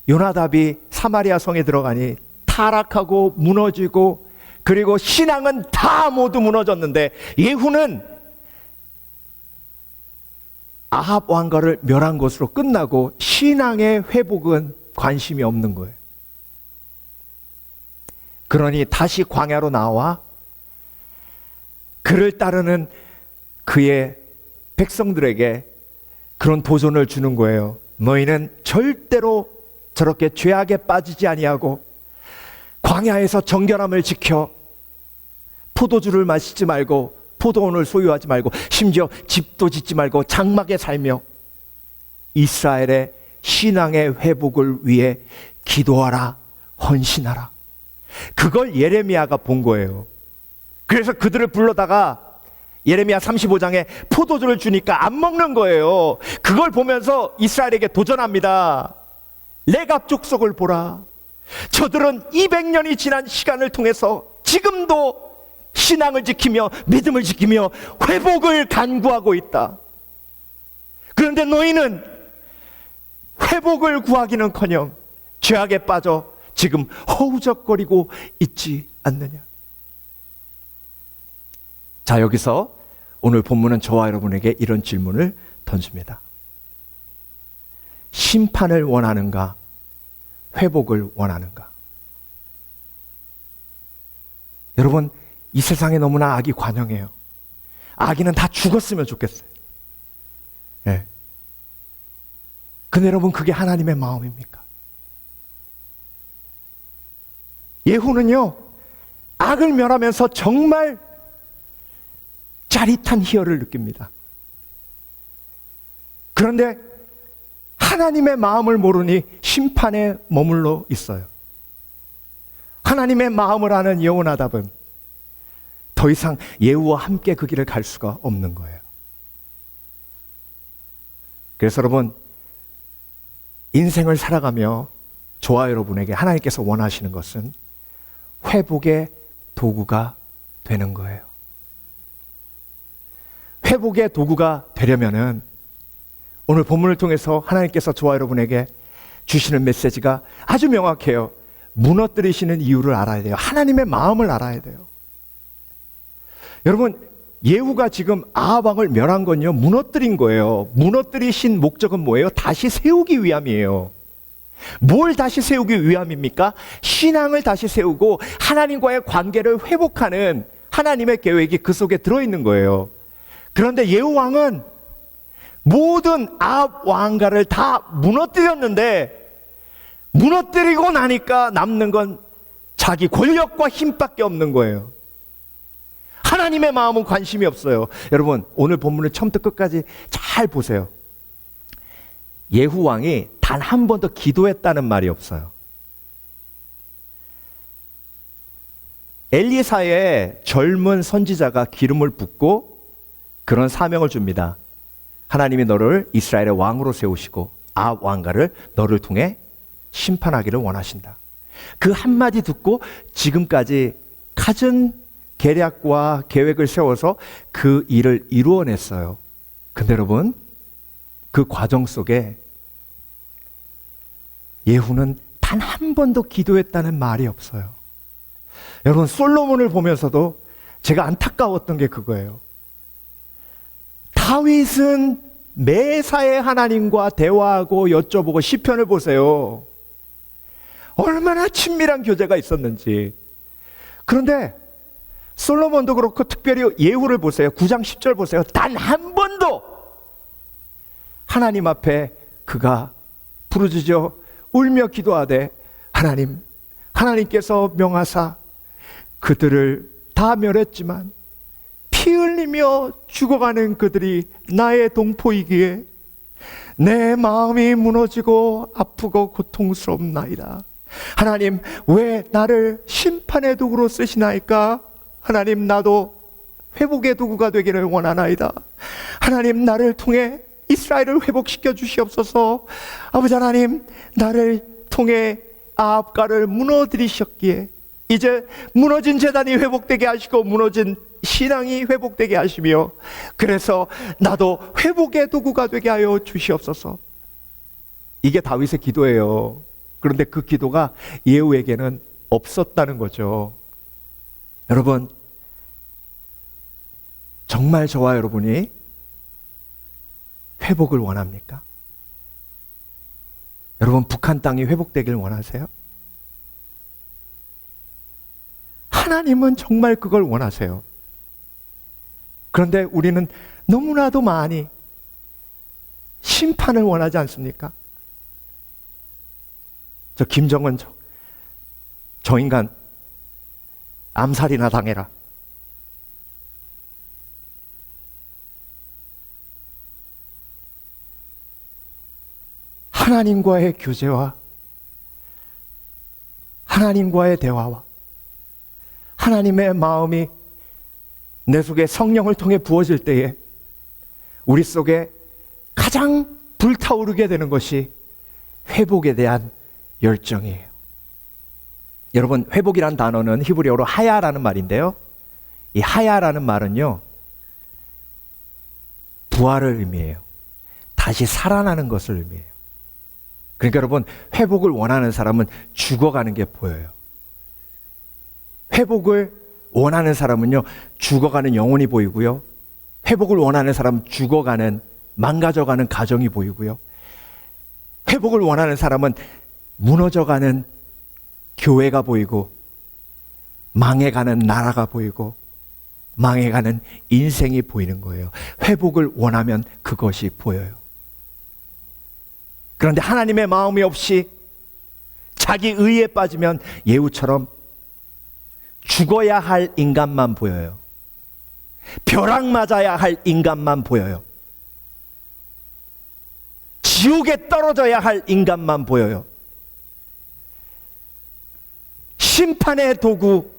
요나답이 사마리아 성에 들어가니 타락하고 무너지고, 그리고 신앙은 다 모두 무너졌는데, 예후는 아합 왕가를 멸한 것으로 끝나고 신앙의 회복은 관심이 없는 거예요. 그러니 다시 광야로 나와 그를 따르는 그의 백성들에게 그런 도전을 주는 거예요. 너희는 절대로 저렇게 죄악에 빠지지 아니하고 광야에서 정결함을 지켜 포도주를 마시지 말고 포도원을 소유하지 말고 심지어 집도 짓지 말고 장막에 살며 이스라엘의 신앙의 회복을 위해 기도하라, 헌신하라. 그걸 예레미야가 본 거예요. 그래서 그들을 불러다가 예레미야 35장에 포도주를 주니까 안 먹는 거예요. 그걸 보면서 이스라엘에게 도전합니다. 레갑 족속을 보라. 저들은 200년이 지난 시간을 통해서 지금도 신앙을 지키며 믿음을 지키며 회복을 간구하고 있다. 그런데 너희는 회복을 구하기는커녕 죄악에 빠져 지금 허우적거리고 있지 않느냐. 자, 여기서 오늘 본문은 저와 여러분에게 이런 질문을 던집니다. 심판을 원하는가? 회복을 원하는가? 여러분, 이 세상에 너무나 악이 관영해요. 악인은 다 죽었으면 좋겠어요. 네. 근데 여러분, 그게 하나님의 마음입니까? 예후는요, 악을 멸하면서 정말 짜릿한 희열을 느낍니다. 그런데 하나님의 마음을 모르니 심판에 머물러 있어요. 하나님의 마음을 아는 여호나답은 더 이상 예후와 함께 그 길을 갈 수가 없는 거예요. 그래서 여러분, 인생을 살아가며 저와 여러분에게 하나님께서 원하시는 것은 회복의 도구가 되는 거예요. 회복의 도구가 되려면은 오늘 본문을 통해서 하나님께서 저와 여러분에게 주시는 메시지가 아주 명확해요. 무너뜨리시는 이유를 알아야 돼요. 하나님의 마음을 알아야 돼요. 여러분, 예후가 지금 아합 왕을 멸한 건요, 무너뜨린 거예요. 무너뜨리신 목적은 뭐예요? 다시 세우기 위함이에요. 뭘 다시 세우기 위함입니까? 신앙을 다시 세우고 하나님과의 관계를 회복하는 하나님의 계획이 그 속에 들어있는 거예요. 그런데 예후 왕은 모든 아합 왕가를 다 무너뜨렸는데, 무너뜨리고 나니까 남는 건 자기 권력과 힘밖에 없는 거예요. 하나님의 마음은 관심이 없어요. 여러분, 오늘 본문을 처음부터 끝까지 잘 보세요. 예후 왕이 단 한 번도 기도했다는 말이 없어요. 엘리사의 젊은 선지자가 기름을 붓고 그런 사명을 줍니다. 하나님이 너를 이스라엘의 왕으로 세우시고 아합 왕가를 너를 통해 심판하기를 원하신다. 그 한마디 듣고 지금까지 갖은 계략과 계획을 세워서 그 일을 이루어냈어요. 근데 여러분, 그 과정 속에 예후는 단 한 번도 기도했다는 말이 없어요. 여러분, 솔로몬을 보면서도 제가 안타까웠던 게 그거예요. 다윗은 매사에 하나님과 대화하고 여쭤보고, 시편을 보세요. 얼마나 친밀한 교제가 있었는지. 그런데 솔로몬도 그렇고 특별히 예후를 보세요. 9장 10절 보세요. 단 한 번도 하나님 앞에 그가 부르짖어 울며 기도하되 하나님께서 명하사 그들을 다 멸했지만 피 흘리며 죽어가는 그들이 나의 동포이기에 내 마음이 무너지고 아프고 고통스럽나이다. 하나님, 왜 나를 심판의 도구로 쓰시나이까? 하나님, 나도 회복의 도구가 되기를 원하나이다. 하나님, 나를 통해 이스라엘을 회복시켜 주시옵소서. 아버지 하나님, 나를 통해 아합가를 무너뜨리셨기에 이제 무너진 제단이 회복되게 하시고 무너진 신앙이 회복되게 하시며, 그래서 나도 회복의 도구가 되게 하여 주시옵소서. 이게 다윗의 기도예요. 그런데 그 기도가 예후에게는 없었다는 거죠. 여러분, 정말 저와 여러분이 회복을 원합니까? 여러분, 북한 땅이 회복되길 원하세요? 하나님은 정말 그걸 원하세요. 그런데 우리는 너무나도 많이 심판을 원하지 않습니까? 저 김정은 저 인간 암살이나 당해라. 하나님과의 교제와 하나님과의 대화와 하나님의 마음이 내 속에 성령을 통해 부어질 때에 우리 속에 가장 불타오르게 되는 것이 회복에 대한 열정이에요. 여러분, 회복이란 단어는 히브리어로 하야라는 말인데요, 이 하야라는 말은요, 부활을 의미해요. 다시 살아나는 것을 의미해요. 그러니까 여러분, 회복을 원하는 사람은 죽어가는 게 보여요. 회복을 원하는 사람은요, 죽어가는 영혼이 보이고요, 회복을 원하는 사람은 죽어가는, 망가져가는 가정이 보이고요, 회복을 원하는 사람은 무너져가는 교회가 보이고, 망해가는 나라가 보이고, 망해가는 인생이 보이는 거예요. 회복을 원하면 그것이 보여요. 그런데 하나님의 마음이 없이 자기 의에 빠지면 예후처럼 죽어야 할 인간만 보여요. 벼락 맞아야 할 인간만 보여요. 지옥에 떨어져야 할 인간만 보여요. 심판의 도구,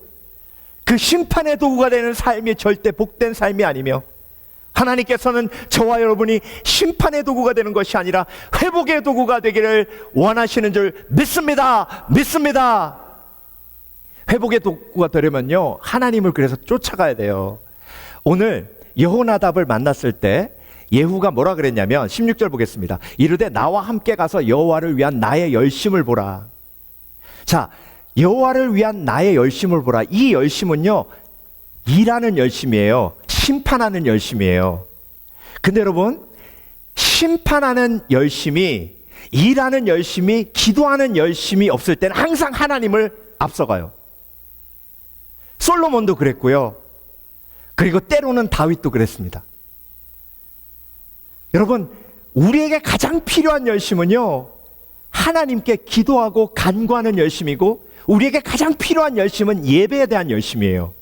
그 심판의 도구가 되는 삶이 절대 복된 삶이 아니며, 하나님께서는 저와 여러분이 심판의 도구가 되는 것이 아니라 회복의 도구가 되기를 원하시는 줄 믿습니다. 믿습니다. 회복의 도구가 되려면요, 하나님을 그래서 쫓아가야 돼요. 오늘 여호나답을 만났을 때 예후가 뭐라 그랬냐면 16절 보겠습니다. 이르되 나와 함께 가서 여호와를 위한 나의 열심을 보라. 자, 여호와를 위한 나의 열심을 보라. 이 열심은요, 일하는 열심이에요. 심판하는 열심이에요. 근데 여러분, 심판하는 열심이, 일하는 열심이, 기도하는 열심이 없을 때는 항상 하나님을 앞서가요. 솔로몬도 그랬고요. 그리고 때로는 다윗도 그랬습니다. 여러분, 우리에게 가장 필요한 열심은요, 하나님께 기도하고 간구하는 열심이고, 우리에게 가장 필요한 열심은 예배에 대한 열심이에요.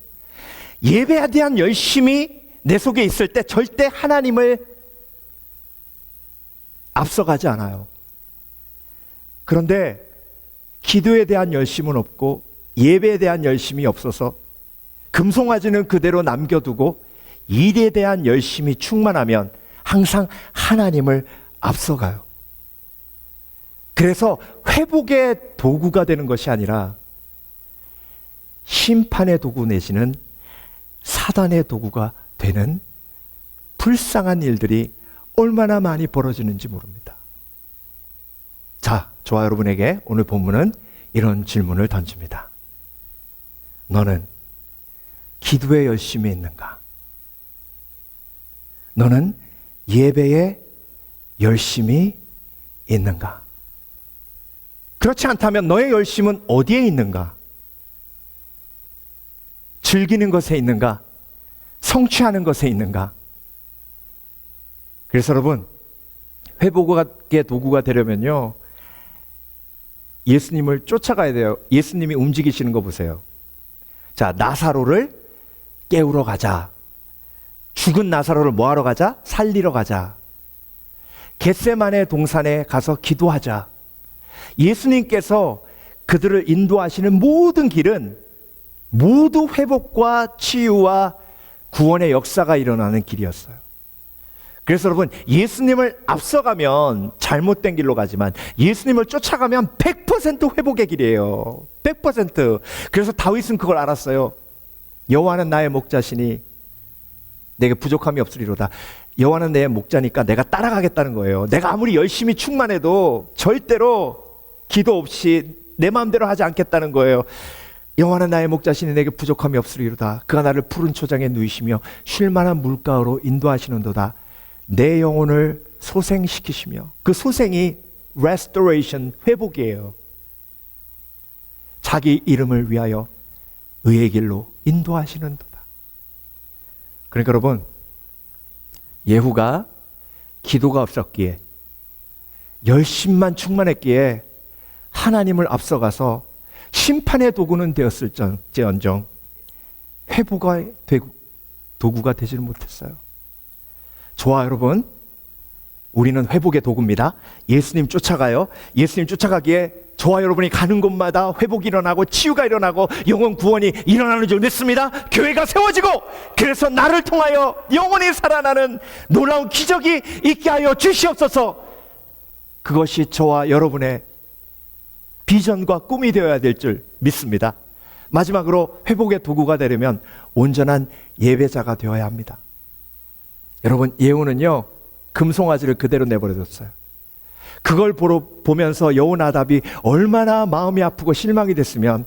예배에 대한 열심이 내 속에 있을 때 절대 하나님을 앞서가지 않아요. 그런데 기도에 대한 열심은 없고 예배에 대한 열심이 없어서 금송아지는 그대로 남겨두고 일에 대한 열심이 충만하면 항상 하나님을 앞서가요. 그래서 회복의 도구가 되는 것이 아니라 심판의 도구 내지는 사단의 도구가 되는 불쌍한 일들이 얼마나 많이 벌어지는지 모릅니다. 자, 저와 여러분에게 오늘 본문은 이런 질문을 던집니다. 너는 기도에 열심히 있는가? 너는 예배에 열심히 있는가? 그렇지 않다면 너의 열심은 어디에 있는가? 즐기는 것에 있는가? 성취하는 것에 있는가? 그래서 여러분, 회복의 도구가 되려면요, 예수님을 쫓아가야 돼요. 예수님이 움직이시는 거 보세요. 자, 나사로를 깨우러 가자. 죽은 나사로를 뭐하러 가자? 살리러 가자. 겟세마네 동산에 가서 기도하자. 예수님께서 그들을 인도하시는 모든 길은 모두 회복과 치유와 구원의 역사가 일어나는 길이었어요. 그래서 여러분, 예수님을 앞서가면 잘못된 길로 가지만 예수님을 쫓아가면 100% 회복의 길이에요. 100%. 그래서 다윗은 그걸 알았어요. 여호와는 나의 목자시니 내게 부족함이 없으리로다. 여호와는 내 목자니까 내가 따라가겠다는 거예요. 내가 아무리 열심히 충만해도 절대로 기도 없이 내 마음대로 하지 않겠다는 거예요. 여호와는 나의 목자시니 내게 부족함이 없으리로다. 그가 나를 푸른 초장에 누이시며 쉴 만한 물가로 인도하시는도다. 내 영혼을 소생시키시며, 그 소생이 restoration, 회복이에요. 자기 이름을 위하여 의의 길로 인도하시는도다. 그러니까 여러분, 예후가 기도가 없었기에, 열심만 충만했기에 하나님을 앞서가서 심판의 도구는 되었을지언정 회복의 도구가 되지는 못했어요. 저와 여러분, 우리는 회복의 도구입니다. 예수님 쫓아가요. 예수님 쫓아가기에 저와 여러분이 가는 곳마다 회복이 일어나고 치유가 일어나고 영혼 구원이 일어나는 줄 믿습니다. 교회가 세워지고, 그래서 나를 통하여 영혼이 살아나는 놀라운 기적이 있게 하여 주시옵소서. 그것이 저와 여러분의 비전과 꿈이 되어야 될 줄 믿습니다. 마지막으로 회복의 도구가 되려면 온전한 예배자가 되어야 합니다. 여러분, 예후는요, 금송아지를 그대로 내버려뒀어요. 그걸 보면서 여호나답이 얼마나 마음이 아프고 실망이 됐으면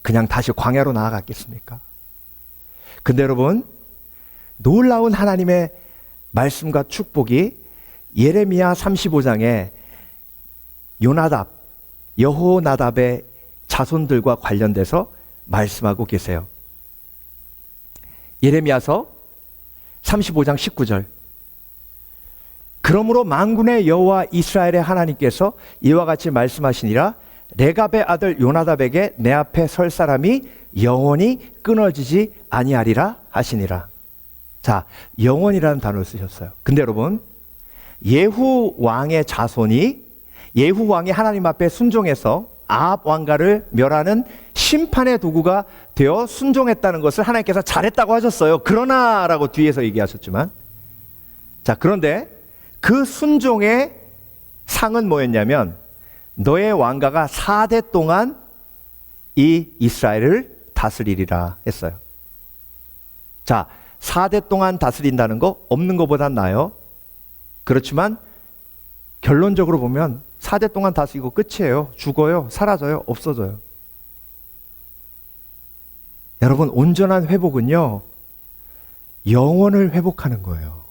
그냥 다시 광야로 나아갔겠습니까? 근데 여러분, 놀라운 하나님의 말씀과 축복이 예레미야 35장에 여호나답의 자손들과 관련돼서 말씀하고 계세요. 예레미야서 35장 19절. 그러므로 만군의 여호와 이스라엘의 하나님께서 이와 같이 말씀하시니라. 레갑의 아들 요나답에게 내 앞에 설 사람이 영원히 끊어지지 아니하리라 하시니라. 자, 영원이라는 단어를 쓰셨어요. 근데 여러분, 예후 왕의 자손이, 예후 왕이 하나님 앞에 순종해서 아합 왕가를 멸하는 심판의 도구가 되어 순종했다는 것을 하나님께서 잘했다고 하셨어요. 그러나 라고 뒤에서 얘기하셨지만, 자, 그런데 그 순종의 상은 뭐였냐면, 너의 왕가가 4대 동안 이 이스라엘을 다스리리라 했어요. 자, 4대 동안 다스린다는 거 없는 것보단 나아요. 그렇지만 결론적으로 보면 4대 동안 다스리고 끝이에요. 죽어요. 사라져요. 없어져요. 여러분, 온전한 회복은요, 영혼을 회복하는 거예요.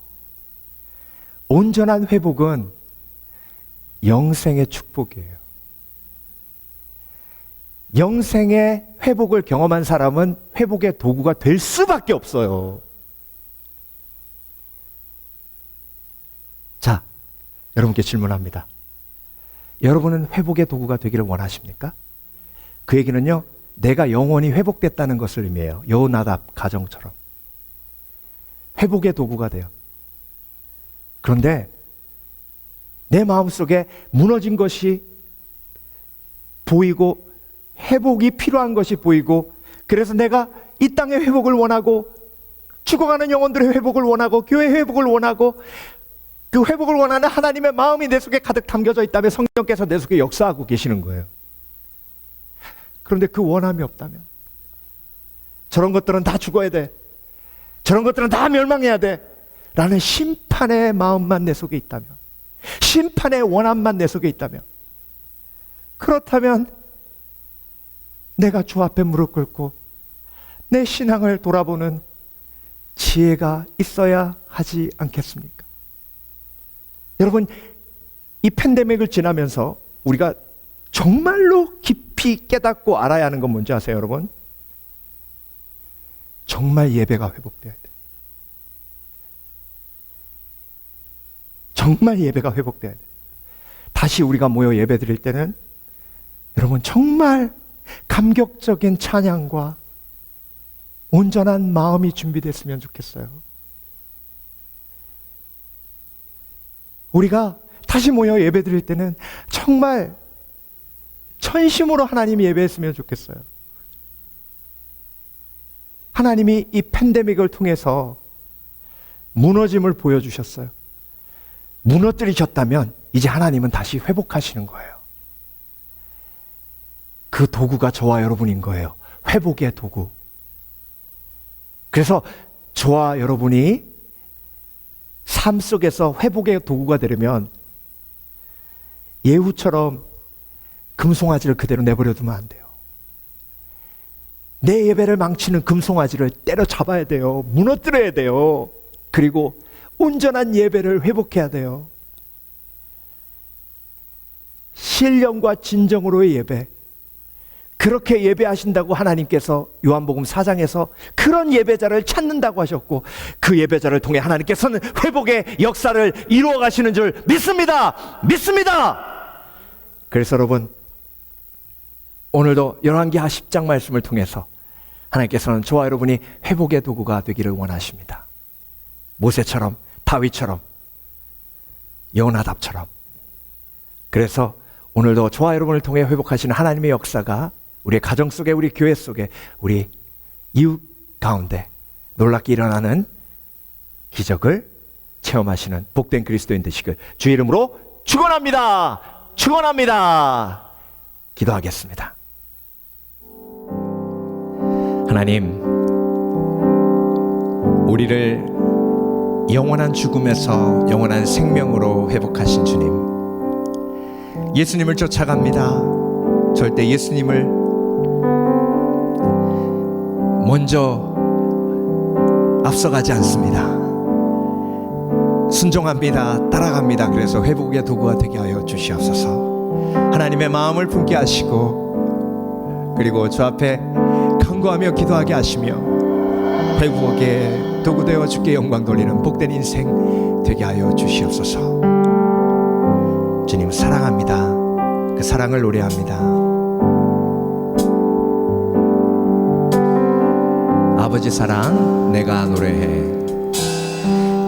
온전한 회복은 영생의 축복이에요. 영생의 회복을 경험한 사람은 회복의 도구가 될 수밖에 없어요. 자, 여러분께 질문합니다. 여러분은 회복의 도구가 되기를 원하십니까? 그 얘기는요, 내가 영원히 회복됐다는 것을 의미해요. 여호나답 가정처럼 회복의 도구가 돼요. 그런데 내 마음속에 무너진 것이 보이고 회복이 필요한 것이 보이고, 그래서 내가 이 땅의 회복을 원하고, 죽어가는 영혼들의 회복을 원하고, 교회 회복을 원하고, 그 회복을 원하는 하나님의 마음이 내 속에 가득 담겨져 있다면 성령께서 내 속에 역사하고 계시는 거예요. 그런데 그 원함이 없다면, 저런 것들은 다 죽어야 돼, 저런 것들은 다 멸망해야 돼 라는 심판의 마음만 내 속에 있다면, 심판의 원함만 내 속에 있다면, 그렇다면 내가 주 앞에 무릎 꿇고 내 신앙을 돌아보는 지혜가 있어야 하지 않겠습니까? 여러분, 이 팬데믹을 지나면서 우리가 정말로 깊이 깨닫고 알아야 하는 건 뭔지 아세요, 여러분? 정말 예배가 회복돼야 돼. 정말 예배가 회복돼야 돼. 다시 우리가 모여 예배 드릴 때는 여러분, 정말 감격적인 찬양과 온전한 마음이 준비됐으면 좋겠어요. 우리가 다시 모여 예배 드릴 때는 정말 전심으로 하나님 예배했으면 좋겠어요. 하나님이 이 팬데믹을 통해서 무너짐을 보여주셨어요. 무너뜨리셨다면 이제 하나님은 다시 회복하시는 거예요. 그 도구가 저와 여러분인 거예요. 회복의 도구. 그래서 저와 여러분이 삶 속에서 회복의 도구가 되려면 예후처럼 금송아지를 그대로 내버려두면 안 돼요. 내 예배를 망치는 금송아지를 때려잡아야 돼요. 무너뜨려야 돼요. 그리고 온전한 예배를 회복해야 돼요. 신령과 진정으로의 예배, 그렇게 예배하신다고 하나님께서 요한복음 4장에서 그런 예배자를 찾는다고 하셨고, 그 예배자를 통해 하나님께서는 회복의 역사를 이루어 가시는 줄 믿습니다. 믿습니다. 그래서 여러분, 오늘도 열왕기하 10장 말씀을 통해서 하나님께서는 저와 여러분이 회복의 도구가 되기를 원하십니다. 모세처럼, 다윗처럼, 여호나답처럼. 그래서 오늘도 저와 여러분을 통해 회복하시는 하나님의 역사가 우리의 가정 속에, 우리 교회 속에, 우리 이웃 가운데 놀랍게 일어나는 기적을 체험하시는 복된 그리스도인 되시길 주의 이름으로 축원합니다. 축원합니다. 기도하겠습니다. 하나님, 우리를 영원한 죽음에서 영원한 생명으로 회복하신 주님, 예수님을 쫓아갑니다. 절대 예수님을 먼저 앞서가지 않습니다. 순종합니다. 따라갑니다. 그래서 회복의 도구가 되게 하여 주시옵소서. 하나님의 마음을 품게 하시고, 그리고 주 앞에 간구하며 기도하게 하시며 회복의 도구 되어 주께 영광 돌리는 복된 인생 되게 하여 주시옵소서. 주님 사랑합니다. 그 사랑을 노래합니다. 아버지 사랑 내가 노래해.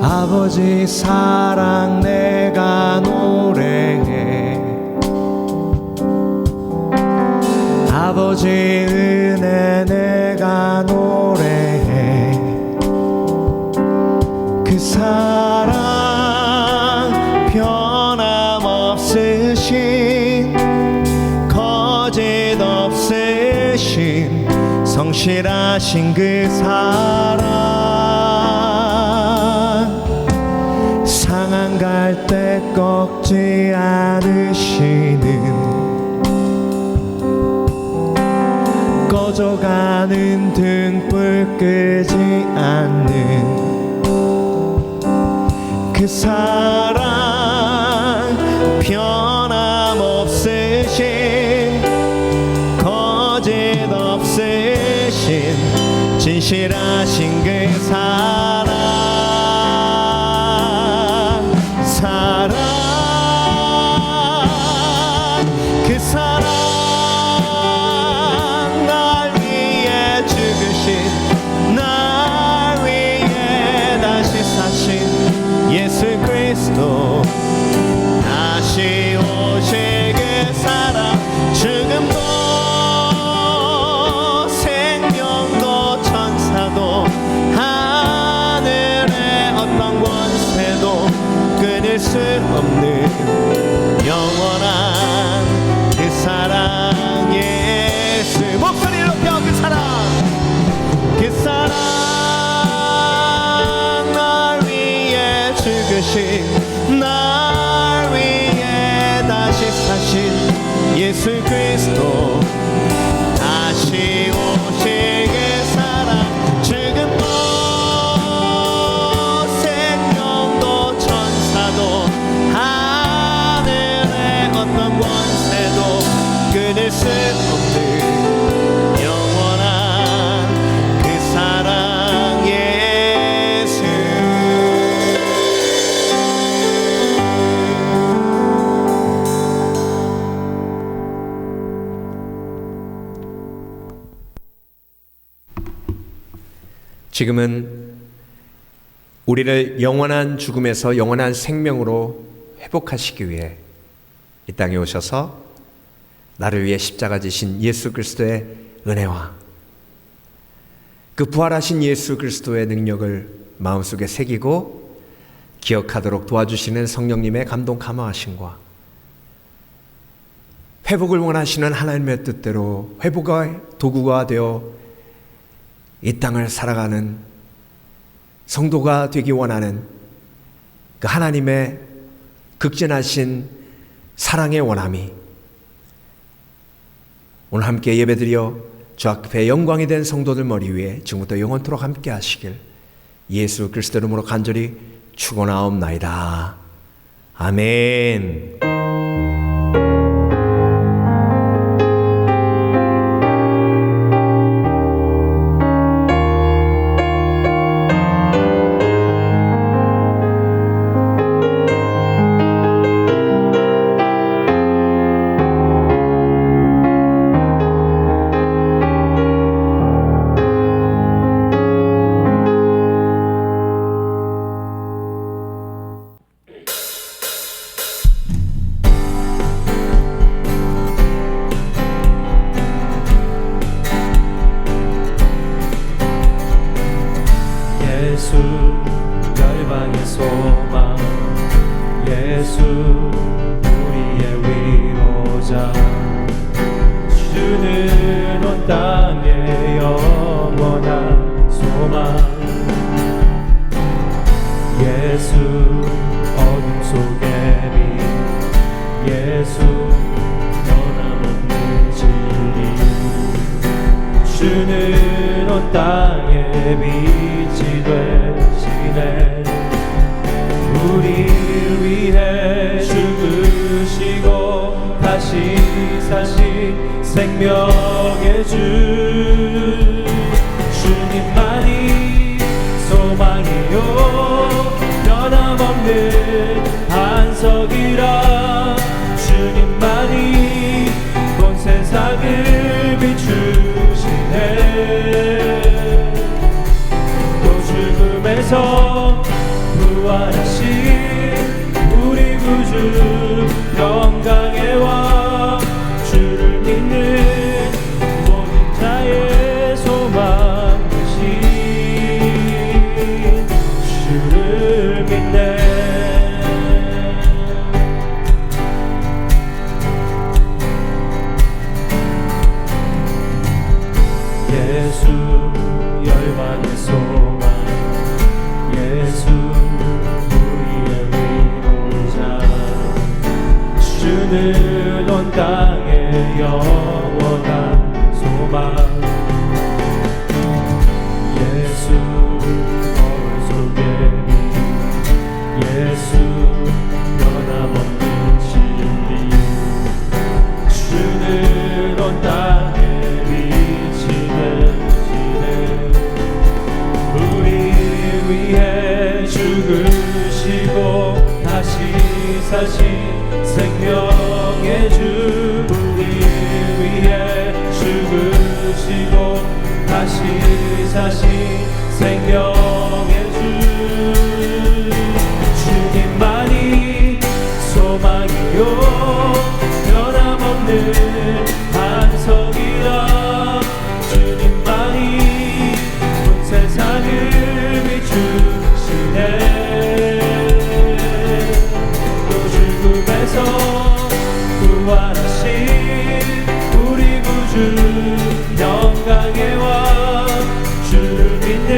아버지 사랑 내가 노래해. 아버지 은혜 내가 노래해. 그 사랑 변함없으신 거짓 없으신 성실하신 그 사랑, 상한 나갈 때 꺾지 않으시는 꺼져가는 등불 끄지 않는 그 사랑 변함없으신 거짓 없으신 진실하신 그 사랑 그 사랑 날 위해 죽으신 날 위해 다시 사신 예수 그리스도 다시 오실 그 사랑 죽음도 생명도 천사도 하늘의 어떤 권세도 끊을 수 없는 영원한 그 사랑 예수 목소리를 높여 그 사랑 날 위해 죽으신 날 위해 다시 사신 예수 그리스도 다시 오실 그 사랑 죽음도 생명도 천사도 하늘의 어떤 권세도 끊을 수 없는 영원한 그 사랑 예수 지금은 우리를 영원한 죽음에서 영원한 생명으로 회복하시기 위해 이 땅에 오셔서 나를 위해 십자가 지신 예수 그리스도의 은혜와 그 부활하신 예수 그리스도의 능력을 마음속에 새기고 기억하도록 도와주시는 성령님의 감동 감화하심과 회복을 원하시는 하나님의 뜻대로 회복의 도구가 되어 이 땅을 살아가는 성도가 되기 원하는 그 하나님의 극진하신 사랑의 원함이 오늘 함께 예배드려 주 앞에 영광이 된 성도들 머리 위에 지금부터 영원토록 함께 하시길 예수 그리스도 이름으로 간절히 축원하옵나이다. 아멘. 예수 열방의 소망 예수 우리의 위로자 주는 온 땅의 영원한 소망 예수 어둠 속의 빛 예수 변함없는 진리 주는 온 땅의 빛이 되시네 우리를 위해 죽으시고 다시 사신 생명의 주 주님만이 소망이요 변함없는 반석이라 주님만이 온 세상을 비추시네 또 죽음에서 부활하신 우리 구주 영광의 왕 주를 믿는 모든 자의 소망 되신 주를 믿네 예수 열방의 소망 예수 우리의 위로 주는 온 땅의 영원한 소망 예수 거울 속에 예수 변함없는 진리 주는 온 땅에 비치는 시대 우리 위해 죽으시고 다시 사신 생명의 주 우리 위해 죽으시고 다시 사신 생명의 주 주님만이 소망이요 변함없는 반석이라 주님만이 온 세상을 비추시네 구원하신 우리 구주 영광의 왕 주를 믿는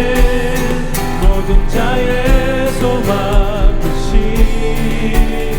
모든 자의 소망 되신